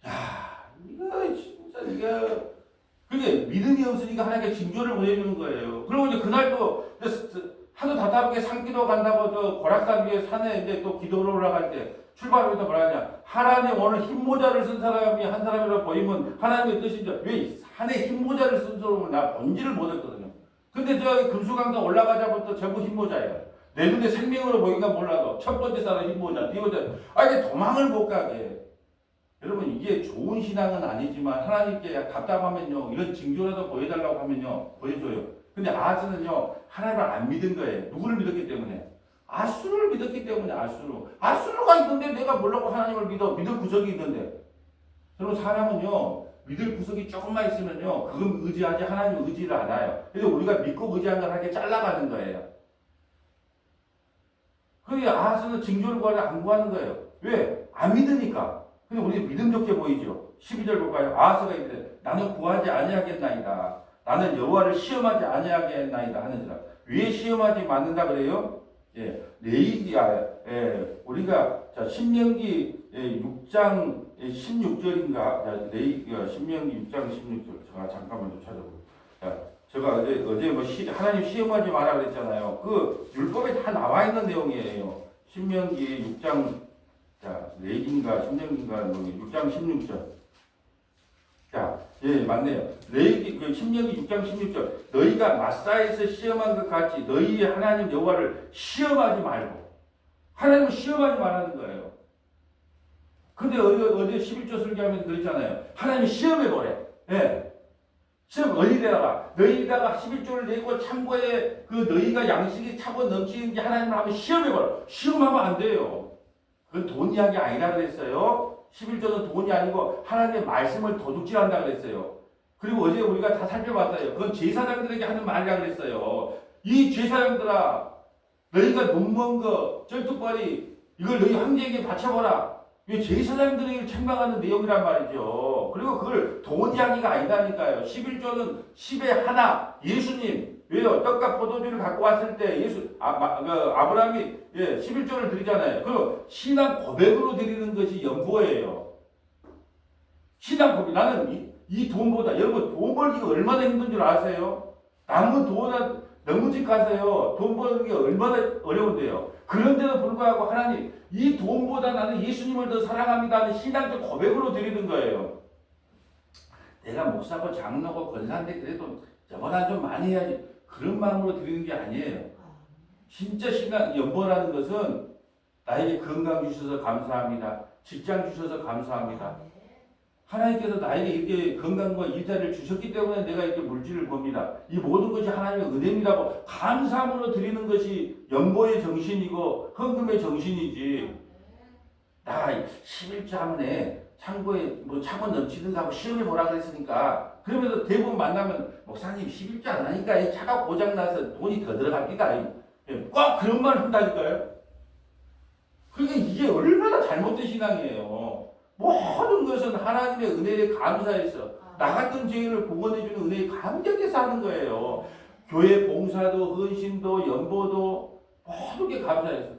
야 이거 진짜 이게 그게 믿음이 없으니까 하나님께 징조를 보여주는 거예요. 그리고 이제 그날도 하도 답답하게 산기도 간다고 저 고락산 위에 산에 이제 또 기도를 올라갈 때 출발부터 뭐라 하냐. 하나님 오늘 흰모자를 쓴 사람이 한 사람이라고 보이면 하나님의 뜻이죠. 왜 산에 흰모자를 쓴 사람은 나 본지를 못했거든요. 근데 저 금수강산 올라가자부터 전부 흰모자예요. 내 눈에 생명으로 보인가 몰라도 첫 번째 사람 흰모자, 뒤 번째 이게 도망을 못 가게. 여러분 이게 좋은 신앙은 아니지만 하나님께 답답하면요 이런 징조라도 보여달라고 하면요 보여줘요. 근데 아하스는요 하나님을 안 믿은 거예요. 누구를 믿었기 때문에? 아수를 믿었기 때문에. 아수르가 있는데 내가 뭐라고 하나님을 믿을 구석이 있는데. 여러분 사람은요 믿을 구석이 조금만 있으면요 그건 의지하지 하나님 의지를 안 해요. 근데 우리가 믿고 의지한 걸 하게 잘라가는 거예요. 그게 아하스는 징조를 구하려 안 구하는 거예요. 왜? 안 믿으니까. 근데 우리 믿음 좋게 보이죠. 12절 볼까요? 아하스가 이르되 나는 구하지 아니하겠나이다. 나는 여호와를 시험하지 아니하겠나이다 하는 자라. 왜 시험하지 않는다 그래요? 우리가 자 신명기 6장 16절인가? 신명기 6장 16절. 제가 잠깐만 좀 찾아볼게요. 제가 어제 뭐 하나님 시험하지 마라 그랬잖아요. 그 율법에 다 나와 있는 내용이에요. 신명기 6장 레이기인가 신명기인가 6장 16절. 맞네요. 신명기 6장 16절. 너희가 마사에서 시험한 것 같이 너희의 하나님 여호와를 시험하지 말고. 하나님을 시험하지 말라는 거예요. 근데 어제 11조 설교하면서 그랬잖아요. 하나님이 시험해보래. 시험 너희다가 11조를 내고 창고에 그 너희가 양식이 차고 넘치는지 하나님을 한번 시험해보라. 시험하면 안 돼요. 그건 돈 이야기 아니라 그랬어요. 11조는 돈이 아니고 하나님의 말씀을 도둑질한다 그랬어요. 그리고 어제 우리가 다 살펴봤어요. 그건 제사장들에게 하는 말이라 그랬어요. 이 제사장들아 너희가 눈먼 거 쩔뚝발이 이걸 너희 황제에게 바쳐보라. 이게 제사장들에게 책망하는 내용이란 말이죠. 그리고 그걸 돈 이야기가 아니다니까요. 11조는 10의 하나 예수님. 왜요? 떡과 포도주를 갖고 왔을 때 아브라함이 11조를 드리잖아요. 그 신앙 고백으로 드리는 것이 연보예요. 신앙 고백. 나는 이 돈보다 여러분 돈 벌기가 얼마나 힘든 줄 아세요? 남은 돈 너무 집가세요. 돈 버는 게 얼마나 어려운데요. 그런데도 불구하고 하나님 이 돈보다 나는 예수님을 더 사랑합니다 하는 신앙적 고백으로 드리는 거예요. 내가 목사고 장로고 권사인데 그래도 저보다 좀 많이 해야지. 그런 마음으로 드리는 게 아니에요. 진짜 신앙 연보라는 것은 나에게 건강 주셔서 감사합니다. 직장 주셔서 감사합니다. 하나님께서 나에게 이렇게 건강과 일자리를 주셨기 때문에 내가 이렇게 물질을 봅니다. 이 모든 것이 하나님의 은혜입니다고 감사함으로 드리는 것이 연보의 정신이고 헌금의 정신이지. 나 11조 하면에 창고에 뭐 차고 넘치는가 하고 시험해 보라 그랬으니까 그러면서 대부분 만나면 목사님 11조 안 하니까 이 차가 고장나서 돈이 더 들어갑니다. 꼭 그런 말 한다니까요. 그러니까 이게 얼마나 잘못된 신앙이에요. 모든 것은 하나님의 은혜에 감사해서 나 같은 죄인을 구원해주는 은혜에 감격해서 하는 거예요. 교회 봉사도 헌신도 연보도 모든 게 감사해서.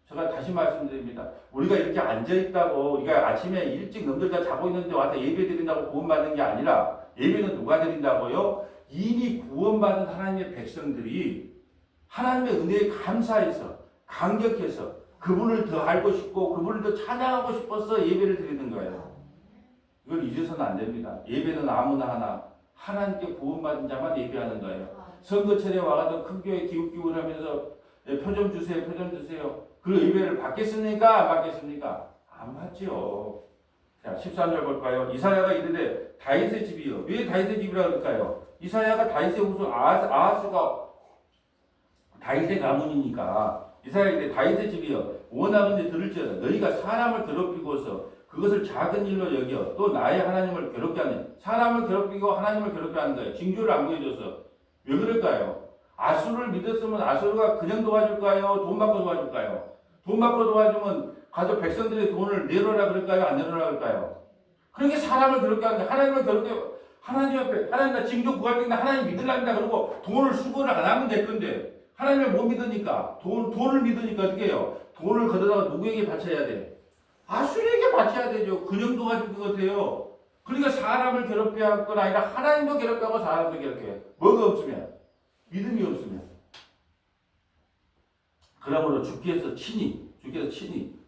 제가 다시 말씀드립니다. 우리가 이렇게 앉아있다고 우리가 아침에 일찍 넘들 다 자고 있는데 와서 예배 드린다고 구원받는 게 아니라 예배는 누가 드린다고요? 이미 구원받은 하나님의 백성들이 하나님의 은혜에 감사해서 감격해서 그분을 더 알고 싶고 그분을 더 찬양하고 싶어서 예배를 드리는 거예요. 이걸 잊어서는 안 됩니다. 예배는 아무나 하나 하나님께 구원받은 자만 예배하는 거예요. 선거철에 와가지고 큰 교회 기웃기웃하면서 표 좀 주세요, 표 좀 주세요. 그 예배를 받겠습니까? 안 받겠습니까? 안 받죠. 자, 13절 볼까요? 이사야가 이르되 다윗의 집이요. 왜 다윗의 집이라 그럴까요? 이사야가 다윗의 후손 아하스가 다윗의 가문이니까 이사야가 이르되 다윗의 집이요. 원하건대 들을지어다. 너희가 사람을 괴롭히고서 그것을 작은 일로 여겨 또 나의 하나님을 괴롭게 하는 사람을 괴롭히고 하나님을 괴롭게 하는 거예요. 징조를 안 보여줘서. 왜 그럴까요? 아수르를 믿었으면 아수르가 그냥 도와줄까요? 돈 받고 도와줄까요? 돈 받고 도와주면 가서 백성들의 돈을 내놓으라 그럴까요? 안 내놓으라 그럴까요? 그렇게 사람을 괴롭게 하는데 하나님을 괴롭게 하나님 앞에 하나님 나 징조 구할 때인데 하나님 믿으랍니다. 그러고 돈을 수고를 안 하면 될 건데 하나님을 못 믿으니까 돈을 믿으니까 어떻게 해요? 돈을 걷어다가 누구에게 바쳐야 돼? 아수르에게 바쳐야 되죠. 그냥 도와줄 것 같아요. 그러니까 사람을 괴롭게 할 건 아니라 하나님도 괴롭게 하고 사람도 괴롭게 해요. 뭐가 없으면 믿음이 없으면. 그러므로 주께서 친히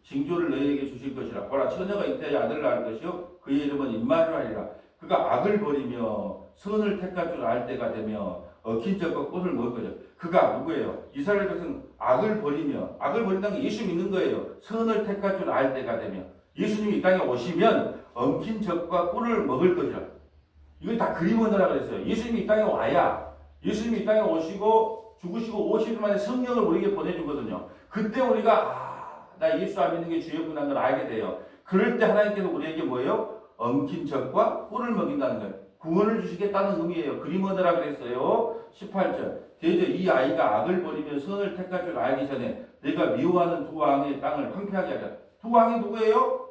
징조를 너희에게 주실 것이라. 보라 처녀가 잉태하여 아들을 낳을 것이요 그의 이름은 임마누엘이라. 그가 악을 버리며 선을 택할 줄 알 때가 되며 얽힌 적과 꽃을 먹을 거죠. 그가 누구예요? 이스라엘 백성 악을 버린다는 게 예수 믿는 거예요. 선을 택할 줄 알 때가 되며 예수님이 이 땅에 오시면 엉킨 적과 꿀을 먹을 것이라. 이거 다 그림 언어라 그랬어요. 예수님이 이 땅에 와야 예수님이 이 땅에 오시고 죽으시고 50일 만에 성령을 우리에게 보내주거든요. 그때 우리가 나 예수 안 믿는 게 주였구나 걸 알게 돼요. 그럴 때 하나님께서 우리에게 뭐예요? 엉킨 젖과 꿀을 먹인다는 거예요. 구원을 주시겠다는 의미예요. 그림 언어라 그랬어요. 18절 대저 이 아이가 악을 버리며 선을 택할 줄 알기 전에 내가 미워하는 두 왕의 땅을 황폐하게 하자. 두 왕이 누구예요?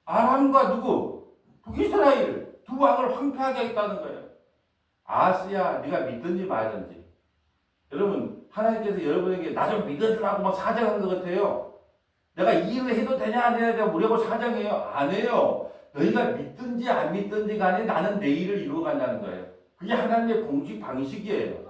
아람과 누구? 북이스라엘 두 왕을 황폐하게 하겠다는 거예요. 아하스야 네가 믿든지 말든지. 여러분 하나님께서 여러분에게 나 좀 믿어주라고 막 사정한 것 같아요. 내가 이 일을 해도 되냐 안 되냐 우리하고 사정해요. 안 해요. 너희가 믿든지 안 믿든지 간에 나는 내 일을 이루어 간다는 거예요. 그게 하나님의 공식 방식이에요.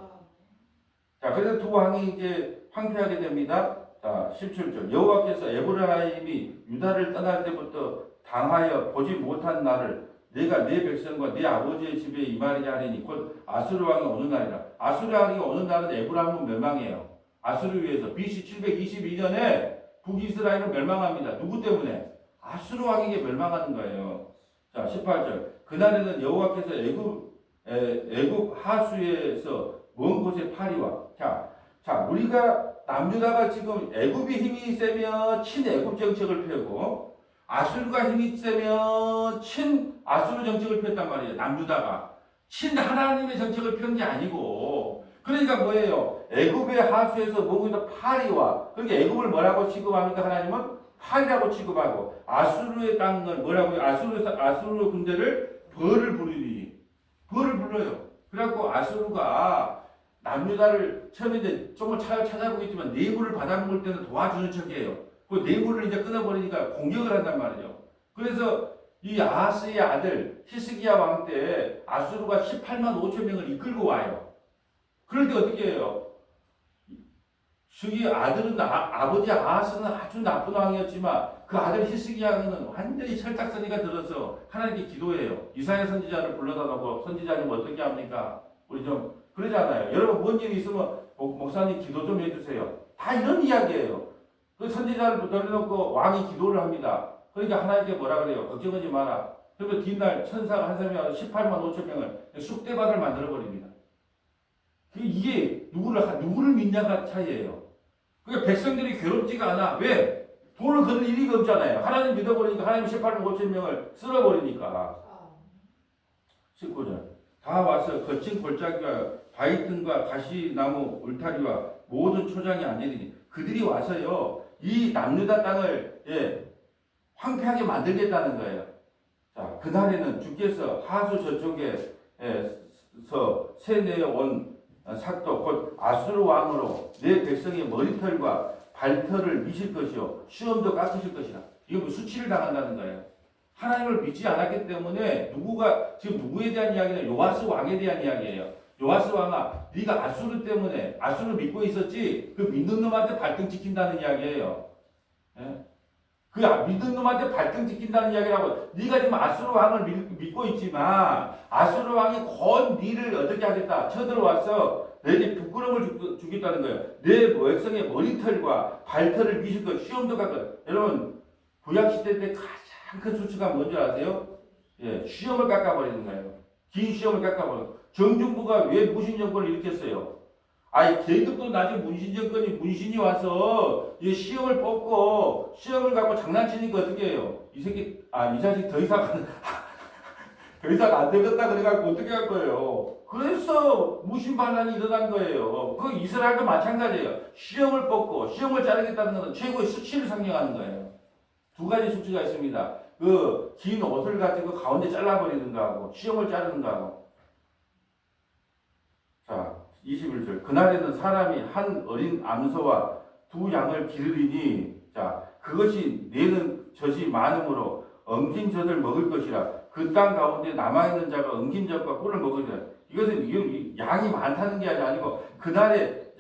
자, 그래서 두 왕이 이제 황폐하게 됩니다. 자, 17절 여호와께서 에브라임이 유다를 떠날 때부터 당하여 보지 못한 날을 내가 네 백성과 네 아버지의 집에 임하리냐 하리니 곧 아수르 왕이 오는 날이라. 아수르 왕이 오는 날은 에브라임은 멸망해요. 아수르 위에서 BC 722년에 북이스라엘은 멸망합니다. 누구 때문에? 아수르 왕에게 멸망하는 거예요. 자, 18절 그날에는 여호와께서 애굽 하수에서 먼 곳에 파리와 자 우리가 남유다가 지금 애굽이 힘이 세면 친애굽 정책을 펴고 아수르가 힘이 세면 친아수르 정책을 폈단 말이에요. 남유다가 친하나님의 정책을 편 게 아니고 그러니까 뭐예요? 애굽의 하수에서 먼 곳에 파리와 그러니까 애굽을 뭐라고 취급합니까? 하나님은 파리라고 취급하고 아수르의 땅을 뭐라고요? 아수르 군대를 벌을 불러요. 그래갖고 아수르가 남유다를 처음에 이제 조금 찾아보겠지만 내부를 받아먹을 때는 도와주는 척이에요. 그 내부를 이제 끊어버리니까 공격을 한단 말이죠. 그래서 이 아하스의 아들 히스기야 왕 때 아수르가 18만 5천 명을 이끌고 와요. 그럴 때 어떻게 해요? 저기 아들은 아버지 아하스는 아주 나쁜 왕이었지만 그 아들 히스기야는 완전히 철딱서니가 들어서 하나님께 기도해요. 이사야 선지자를 불러다 놓고 선지자님 어떻게 합니까? 우리 좀 그러잖아요. 여러분 뭔 일이 있으면 목사님 기도 좀 해주세요. 다 이런 이야기예요. 그 선지자를 돌려놓고 왕이 기도를 합니다. 그러니까 하나님께 뭐라 그래요? 걱정하지 마라. 그리고 뒷날 천사가 한 사람이 와서 18만 5천 명을 쑥대밭을 만들어버립니다. 이게 누구를 믿냐가 차이예요. 그러니까 백성들이 괴롭지가 않아. 왜? 돈을 거둘 일이 없잖아요. 하나님 믿어버리니까 하나님 18만 5천 명을 쓸어버리니까. 19절. 다 와서 거친 골짜기와 바위틈과 가시나무 울타리와 모든 초장이 앉으니 그들이 와서요 이 남유다 땅을 황폐하게 만들겠다는 거예요. 자, 그날에는 주께서 하수 저쪽에서 세내어 온 삭도 곧 아수르 왕으로 내 백성의 머리털과 발털을 미실 것이요 시험도 깎으실 것이라. 이거 수치를 당한다는 거예요. 하나님을 믿지 않았기 때문에 누구가 지금 누구에 대한 이야기는 요아스 왕에 대한 이야기예요. 요아스 왕아, 네가 아수르 때문에 아수르 믿고 있었지 그 믿는 놈한테 발등 찍힌다는 이야기예요. 예? 그 믿는 놈한테 발등 찍힌다는 이야기라고. 네가 지금 아수르 왕을 믿고 있지만 아수르 왕이 곧 네를 어떻게 하겠다 쳐들어와서 내게 부끄러움을 주겠다는 거예요. 내 백성의 머리털과 발털을 미실 것 시험도 깎을. 여러분 구약시대 때 가장 큰 수치가 뭔지 아세요? 시험을 깎아버리는 거예요. 긴 시험을 깎아버리는. 정중부가 왜 무신 정권을 일으켰어요? 아니 계급도 낮은 문신 정권이 문신이 와서 이 시험을 뽑고 시험을 갖고 장난치니까 어떻게 해요? 이 새끼 이 자식 더 이상 안 되겠다 그래갖고 어떻게 할 거예요? 그래서 무신 반란이 일어난 거예요. 그 이스라엘도 마찬가지예요. 시험을 뽑고 시험을 자르겠다는 것은 최고의 수치를 상징하는 거예요. 두 가지 수치가 있습니다. 그 긴 옷을 가지고 가운데 잘라버리는 거하고 시험을 자르는 거하고. 자, 21절. 그날에는 사람이 한 어린 암소와 두 양을 기르리니 자 그것이 내는 젖이 많으므로 엉킨 젖을 먹을 것이라. 그 땅 가운데 남아있는 자가 엉킨 젖과 꿀을 먹으리라. 이것은 양이 많다는 게 아니고 그날에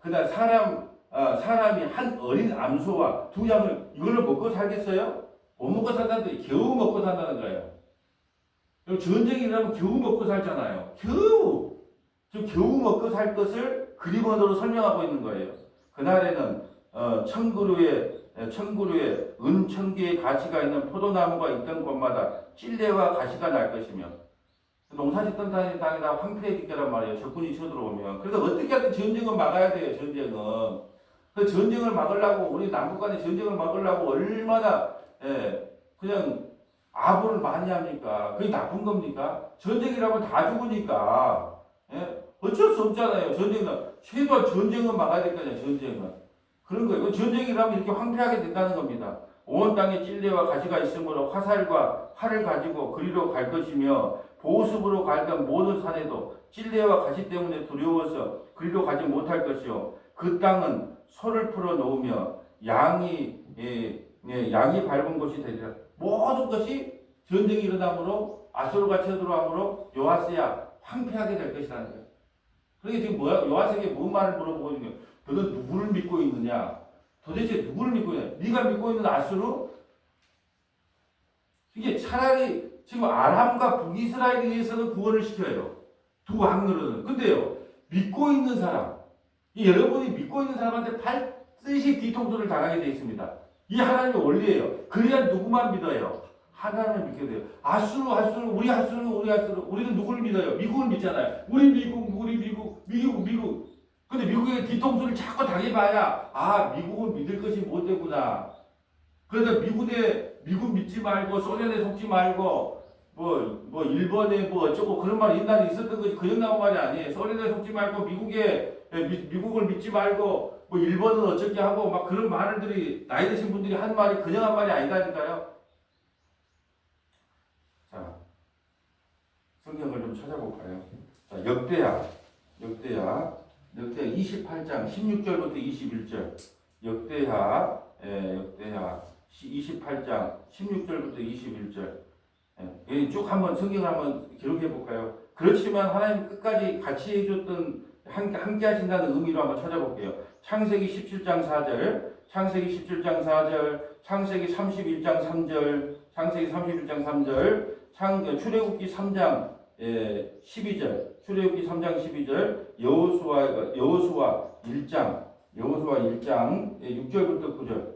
그날 사람이 한 어린 암소와 두 양을 이걸로 먹고 살겠어요? 못 먹고 산다는 게 겨우 먹고 산다는 거예요. 전쟁이 일어나면 겨우 먹고 살잖아요. 겨우 먹고 살 것을 그림원으로 설명하고 있는 거예요. 그날에는 청구루에 은 1000개의 가시가 있는 포도나무가 있던 곳마다 찔레와 가시가 날 것이며 농사짓던 땅에다 황폐해질 거란 말이에요. 적군이 쳐들어오면. 그래서 어떻게 하든 전쟁은 막아야 돼요. 전쟁은. 그 전쟁을 막으려고 우리 남북 간의 전쟁을 막으려고 얼마나 그냥 아부를 많이 합니까? 그게 나쁜 겁니까? 전쟁이라면 다 죽으니까 어쩔 수 없잖아요. 최소한 전쟁은 막아야 될 거 아니에요. 전쟁은. 그런 거예요. 전쟁이라면 이렇게 황폐하게 된다는 겁니다. 온 땅에 찔레와 가시가 있으므로 화살과 활을 가지고 그리로 갈 것이며 보습으로 갈던 모든 산에도 찔레와 가시 때문에 두려워서 그리로 가지 못할 것이요. 그 땅은 소를 풀어 놓으며 양이 밟은 곳이 되리라. 모든 것이 전쟁이 일어나므로 아수르가 쳐들어오므로 요아스야 황폐하게 될 것이라는 거예요. 그러니까 지금 요아스에게 뭔 말을 물어보고 있는 거예요. 너는 누구를 믿고 있느냐? 도대체 누구를 믿고 있느냐? 네가 믿고 있는 아수르? 이게 차라리 지금 아람과 북이스라엘에 의해서는 구원을 시켜요. 두 왕으로는. 근데요, 믿고 있는 사람, 여러분이 믿고 있는 사람한테 반드시 뒤통수를 당하게 되어 있습니다. 이 하나님의 원리예요. 그래야 누구만 믿어요? 하나님을 믿게 돼요. 아수르, 우리 아수르, 우리는 누구를 믿어요? 미국을 믿잖아요. 우리 미국. 근데 미국의 뒤통수를 자꾸 당해봐야 미국은 믿을 것이 못 되구나. 그래서 미국 믿지 말고 소련에 속지 말고 일본에 어쩌고 그런 말이 옛날에 있었던 것이 그냥 나온 말이 아니에요. 소련에 속지 말고 미국을 믿지 말고 일본은 어쩌게 하고 막 그런 말들이 나이 드신 분들이 한 말이 그냥 한 말이 아니다니까요. 자, 성경을 좀 찾아볼까요? 자, 역대야 28장 16절부터 21절. 역대야 28장 16절부터 21절. 쭉 한번 성경을 한번 기록해 볼까요? 그렇지만 하나님 끝까지 같이 해줬던 함께 하신다는 의미로 한번 찾아볼게요. 창세기 17장 4절, 창세기 17장 4절, 창세기 31장 3절, 창세기 31장 3절, 출애굽기 3장 12절, 출애굽기 3장 12절, 여호수아 1장 6절부터 9절,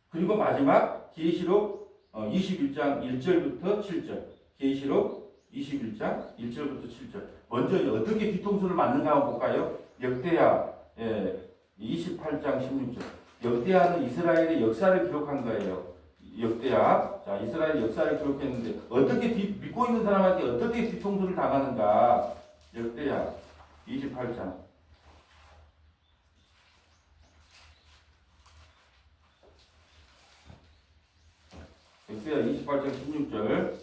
그리고 마지막 계시록 21장 1절부터 7절, 계시록 21장 1절부터 7절. 먼저 어떻게 뒤통수를 맞는가 한번 볼까요? 역대야 28장 16절. 역대하는 이스라엘의 역사를 기록한 거예요. 역대하. 자, 이스라엘 역사를 기록했는데 어떻게 믿고 있는 사람한테 어떻게 뒤통수를 당하는가? 역대하 28장. 역대하 28장 16절.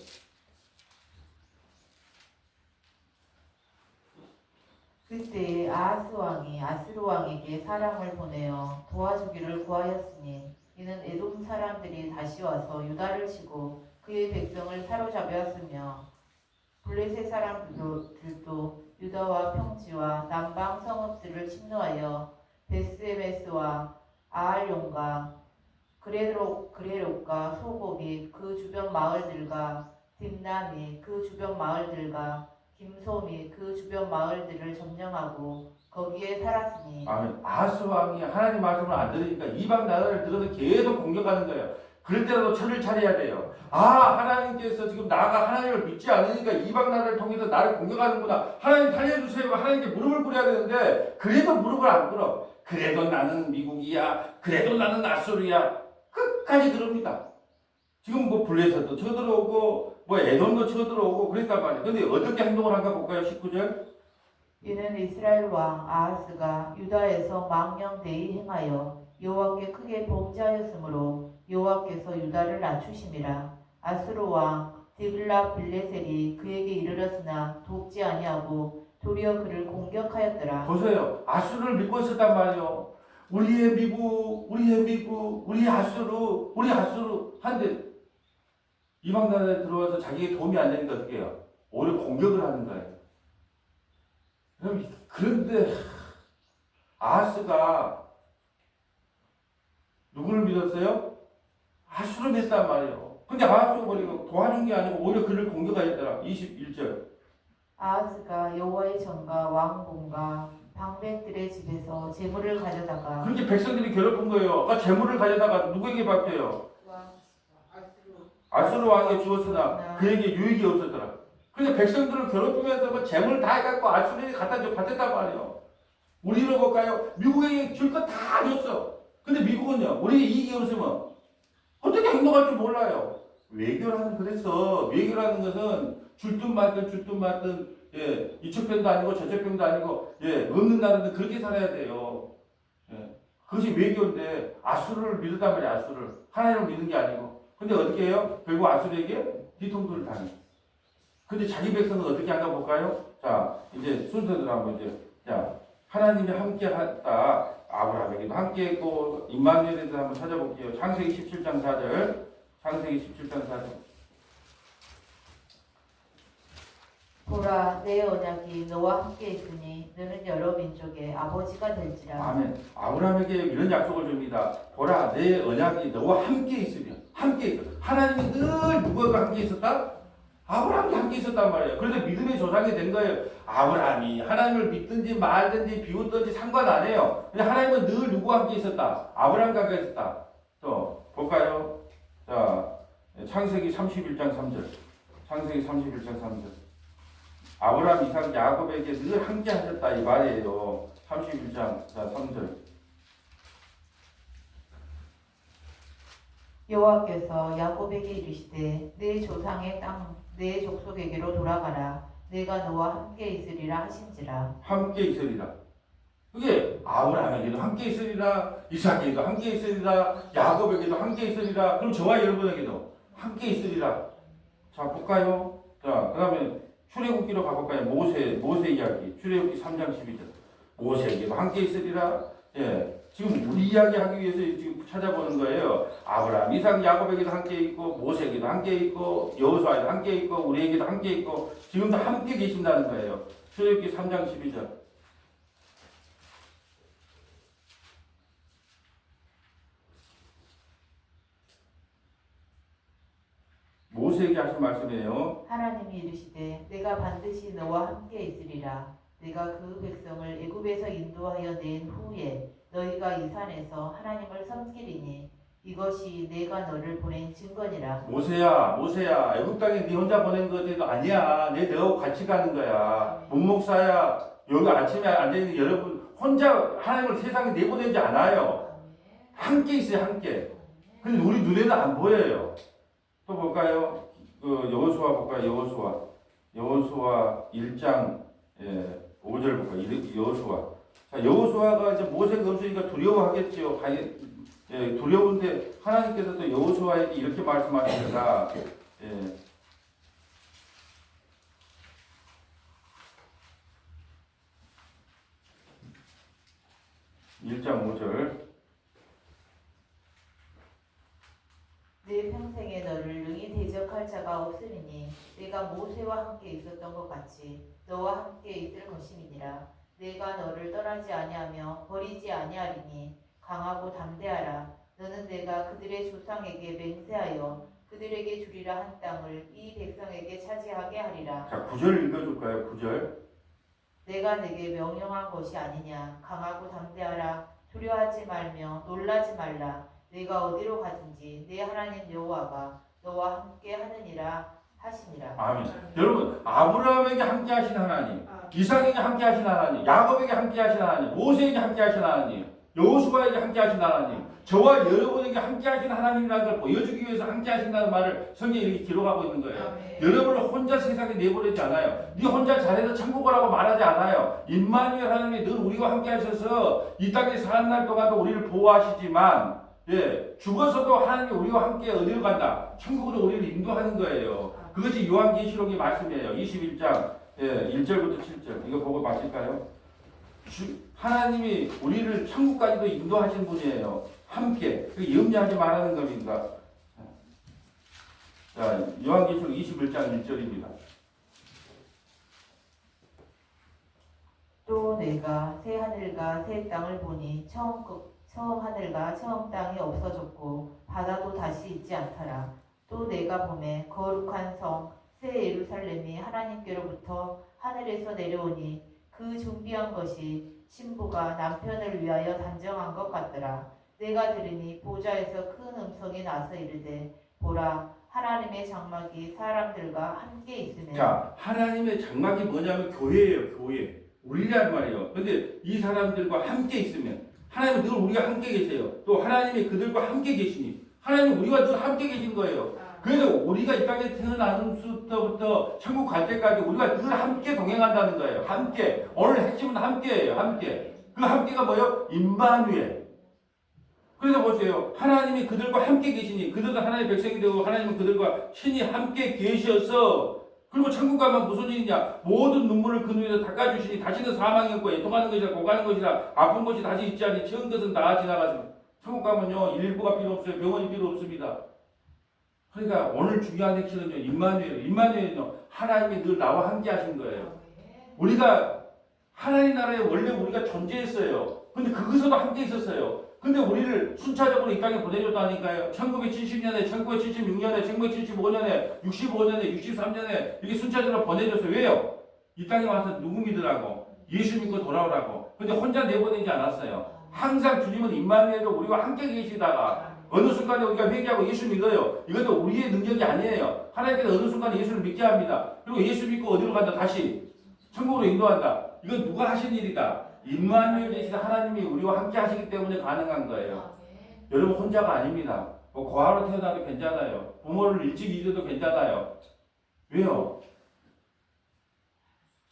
그때 아하스 왕이 아스루 왕에게 사람을 보내어 도와주기를 구하였으니 이는 에돔 사람들이 다시 와서 유다를 치고 그의 백성을 사로잡았으며 블레셋 사람들도 유다와 평지와 남방 성읍들을 침노하여 베스메스와 아알용과 그레롯과 소곡이 그 주변 마을들과 딥남이 그 주변 마을들과 김솜이 그 주변 마을들을 점령하고 거기에 살았으니 아멘. 아하스 왕이 하나님 말씀을 안 들으니까 이방 나라를 들어서 계속 공격하는 거예요. 그럴 때라도 철을 차려야 돼요. 하나님께서 지금 나가 하나님을 믿지 않으니까 이방 나라를 통해서 나를 공격하는구나. 하나님 살려주세요. 하나님께 무릎을 꿇어야 되는데 그래도 무릎을 안 꿇어. 그래도 나는 미국이야. 그래도 나는 아수르야. 끝까지 그럽니다. 지금 뭐 블레셋도 쳐들어오고 뭐 에돔도 쳐들어오고 그랬단 말이에요. 근데 어떻게 행동을 한가 볼까요? 19절. 이는 이스라엘 왕 아하스가 유다에서 망령되이 행하여 여호와께 크게 범죄하였으므로 여호와께서 유다를 낮추심이라. 아수르 왕 디글라 빌레셀이 그에게 이르렀으나 돕지 아니하고 도리어 그를 공격하였더라. 보세요. 아수르를 믿고 있었단 말이에요. 우리의 미국, 우리 아수르 한데 이방 나라에 들어와서 자기의 도움이 안 되니까 어떻게 해요? 오히려 공격을 하는 거예요. 그런데 아하스가 누구를 믿었어요? 아수르를 믿었단 말이에요. 근데 아하스가 버리고 도와준 게 아니고 오히려 그를 공격하였더라. 21절. 아하스가 여호와의 전과 왕궁과 방백들의 집에서 재물을 가져다가 그렇게 백성들이 괴롭힌 거예요. 아까 재물을 가져다가 누구에게 받게요? 아수르 왕에게 주었으나 그에게 유익이 없었더라. 근데 백성들을 괴롭히면서 뭐 재물을 다 해갖고 아수르에게 갖다 줘 받았단 말이에요. 우리로 볼까요? 미국에게 줄 거 다 줬어. 근데 미국은요, 우리에게 이익이 없으면 어떻게 행동할 줄 몰라요. 외교라는 그래서 외교라는 것은 줄 듯 말든 이쪽 편도 아니고 저쪽 편도 아니고 없는 나라는 그렇게 살아야 돼요. 그것이 외교인데 아수르를 믿었단 말이야. 아수르를 하나님을 믿는 게 아니고. 근데 어떻게 해요? 결국 아수르에게 뒤통수를 당해. 근데 자기 백성은 어떻게 한가 볼까요? 자, 이제 순서대로 한번 자, 하나님이 함께 했다. 아브라함에게도 함께 했고, 임마누엘에 대해서 한번 찾아볼게요. 창세기 17장 4절. 창세기 17장 4절. 보라 내 언약이 너와 함께 있으니 너는 여러 민족의 아버지가 될지라. 아멘. 아브라함에게 이런 약속을 줍니다. 보라 내 언약이 너와 함께 있으며 함께 있어. 하나님이 늘 누구와 함께 있었다? 아브라함이 함께 있었단 말이에요. 그래서 믿음의 조상이 된 거예요. 아브라함이 하나님을 믿든지 말든지 비웃든지 상관 안 해요. 근데 하나님은 늘 누구와 함께 있었다? 아브라함과 함께 있었다. 또 볼까요? 자, 창세기 31장 3절. 창세기 31장 3절. 아브라함, 이삭, 야곱에게 늘 함께 하셨다 이 말이에요. 31장 3절. 여호와께서 야곱에게 이르시되 내 조상의 땅 내 족속에게로 돌아가라. 내가 너와 함께 있으리라 하신지라. 함께 있으리라. 그게 아브라함에게도 함께 있으리라, 이삭에게도 함께 있으리라, 야곱에게도 함께 있으리라. 그럼 저와 여러분에게도 함께 있으리라. 자 볼까요? 자 그다음에 출애굽기로 가볼까요? 모세 이야기. 출애굽기 3장 12절. 모세에게도 함께 있으리라. 지금 우리 이야기 하기 위해서 지금 찾아보는 거예요. 아브라함, 이삭, 야곱에게도 함께 있고, 모세에게도 함께 있고, 여호수아에도 함께 있고, 우리에게도 함께 있고, 지금도 함께 계신다는 거예요. 출애굽기 3장 12절. 모세에게 하신 말씀이에요. 하나님이 이르시되 내가 반드시 너와 함께 있으리라. 내가 그 백성을 애굽에서 인도하여 낸 후에 너희가 이 산에서 하나님을 섬기리니 이것이 내가 너를 보낸 증거니라. 모세야, 애굽 땅에 네 혼자 보낸 것도 아니야. 너하고 같이 가는 거야. 문목사야, 여기 아침에 앉아있는 여러분 혼자 하나님을 세상에 내보내지 않아요. 함께 있어요, 함께. 근데 우리 눈에는 안 보여요. 또 볼까요? 여호수아 볼까요? 여호수아 1장 5절 볼까요? 여호수아. 자, 여호수아가 이제 모세가 없으니까 두려워하겠죠. 두려운데 하나님께서 또 여호수아에게 이렇게 말씀하십니다. 1장 5절. 내 평생에 너를 능히 대적할 자가 없으리니 내가 모세와 함께 있었던 것 같이 너와 함께 있을 것임이니라. 내가 너를 떠나지 아니하며 버리지 아니하리니 강하고 담대하라. 너는 내가 그들의 조상에게 맹세하여 그들에게 주리라 한 땅을 이 백성에게 차지하게 하리라. 자, 9절 읽어줄까요? 9절. 내가 내게 명령한 것이 아니냐. 강하고 담대하라. 두려워하지 말며 놀라지 말라. 내가 어디로 가든지 내 하나님 여호와가 너와 함께 하느니라 하시니라. 아멘. 여러분, 아브라함에게 함께 하신 하나님, 이삭에게 함께 하신 하나님, 야곱에게 함께 하신 하나님, 모세에게 함께 하신 하나님, 여호수아에게 함께 하신 하나님, 저와 여러분에게 함께 하신 하나님이라는 걸 보여주기 위해서 함께 하신다는 말을 성경에 이렇게 기록하고 있는 거예요. 여러분을 혼자 세상에 내버리지 않아요. 네 혼자 잘해서 천국 오라고 말하지 않아요. 임마누엘 하나님이 늘 우리와 함께 하셔서 이 땅에 사는 날 동안도 우리를 보호하시지만 죽어서도 하나님이 우리와 함께 어디로 간다? 천국으로 우리를 인도하는 거예요. 그것이 요한계시록의 말씀이에요. 21장 1절부터 7절. 이거 보고 마실까요? 하나님이 우리를 천국까지도 인도하신 분이에요. 함께. 그 염려하지 말라는 겁니다. 자, 요한계시록 21장 1절입니다. 또 내가 새 하늘과 새 땅을 보니 처음 하늘과 처음 땅이 없어졌고 바다도 다시 있지 않더라. 또 내가 보매 거룩한 성 새 예루살렘이 하나님께로부터 하늘에서 내려오니 그 준비한 것이 신부가 남편을 위하여 단정한 것 같더라. 내가 들으니 보좌에서 큰 음성이 나서 이르되 보라 하나님의 장막이 사람들과 함께 있으며. 자, 하나님의 장막이 뭐냐면 교회예요. 교회. 우리란 말이에요. 근데 이 사람들과 함께 있으면 하나님은 늘 우리가 함께 계세요. 또 하나님이 그들과 함께 계시니 하나님은 우리와 늘 함께 계신 거예요. 그래서 우리가 이 땅에 태어나면서부터 천국 갈 때까지 우리가 늘 함께 동행한다는 거예요. 함께. 오늘 핵심은 함께예요. 함께. 그 함께가 뭐예요? 임마누엘. 그래서 보세요. 하나님이 그들과 함께 계시니 그들도 하나님의 백성이 되고 하나님은 그들과 친히 함께 계셔서 그리고 천국 가면 무슨 일이냐? 모든 눈물을 그 눈에서 닦아주시니 다시는 사망이 없고 애통하는 것이라 고가는 것이라 아픈 것이 다시 있지 않니 처음 것은 다 지나가서 천국 가면요 일부가 필요 없어요. 병원이 필요 없습니다. 그러니까 오늘 중요한 핵심은요 임마누엘은요 하나님이 늘 나와 함께 하신 거예요. 우리가 하나님 나라에 원래 우리가 존재했어요. 근데 거기서도 함께 있었어요. 근데 우리를 순차적으로 이 땅에 보내줬다니까요. 1970년에, 1976년에, 1975년에, 65년에, 63년에 이렇게 순차적으로 보내줬어요. 왜요? 이 땅에 와서 누구 믿으라고? 예수 믿고 돌아오라고. 근데 혼자 내보내지 않았어요. 항상 주님은 임마누엘로 우리와 함께 계시다가 어느 순간에 우리가 회개하고 예수 믿어요. 이것도 우리의 능력이 아니에요. 하나님께서 어느 순간에 예수를 믿게 합니다. 그리고 예수 믿고 어디로 간다? 다시 천국으로 인도한다. 이건 누가 하신 일이다? 임마누엘 되신 하나님이 우리와 함께 하시기 때문에 가능한 거예요. 여러분 혼자가 아닙니다. 뭐 고아로 태어나도 괜찮아요. 부모를 일찍 잊어도 괜찮아요. 왜요?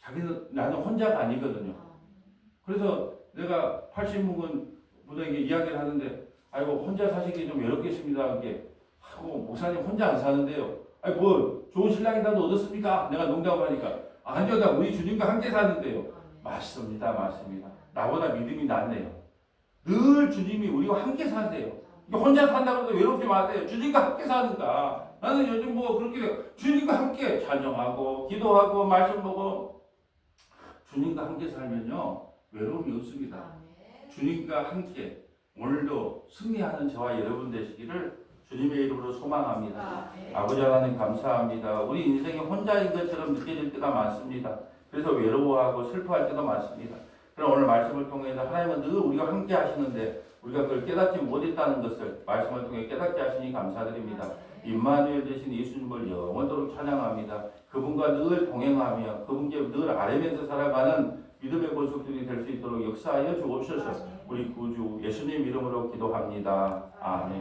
자기는 나는 혼자가 아니거든요. 그래서 내가 80묵은 분에게 이야기를 하는데 아이고 혼자 사시기 좀 외롭겠습니다. 이렇게 하고 목사님 혼자 안 사는데요. 아이 뭐 좋은 신랑이라도 얻었습니까? 내가 농담하니까 아니요 나 우리 주님과 함께 사는데요. 맞습니다. 맞습니다. 나보다 믿음이 낫네요. 늘 주님이 우리와 함께 사세요. 혼자 산다고 해도 외롭지 마세요. 주님과 함께 사는가. 나는 요즘 뭐 그렇게 주님과 함께 찬양하고 기도하고 말씀 보고 주님과 함께 살면요 외로움이 없습니다. 주님과 함께 오늘도 승리하는 저와 여러분 되시기를 주님의 이름으로 소망합니다. 아버지 하나님 감사합니다. 우리 인생이 혼자인 것처럼 느껴질 때가 많습니다. 그래서 외로워하고 슬퍼할 때도 많습니다. 그럼 오늘 말씀을 통해서 하나님은 늘 우리가 함께 하시는데 우리가 그걸 깨닫지 못했다는 것을 말씀을 통해 깨닫게 하시니 감사드립니다. 임마누엘 되신 예수님을 영원토록 찬양합니다. 그분과 늘 동행하며 그분께 늘 아뢰면서 살아가는 믿음의 권속들이 될 수 있도록 역사하여 주옵소서. 우리 구주 예수님 이름으로 기도합니다. 아멘.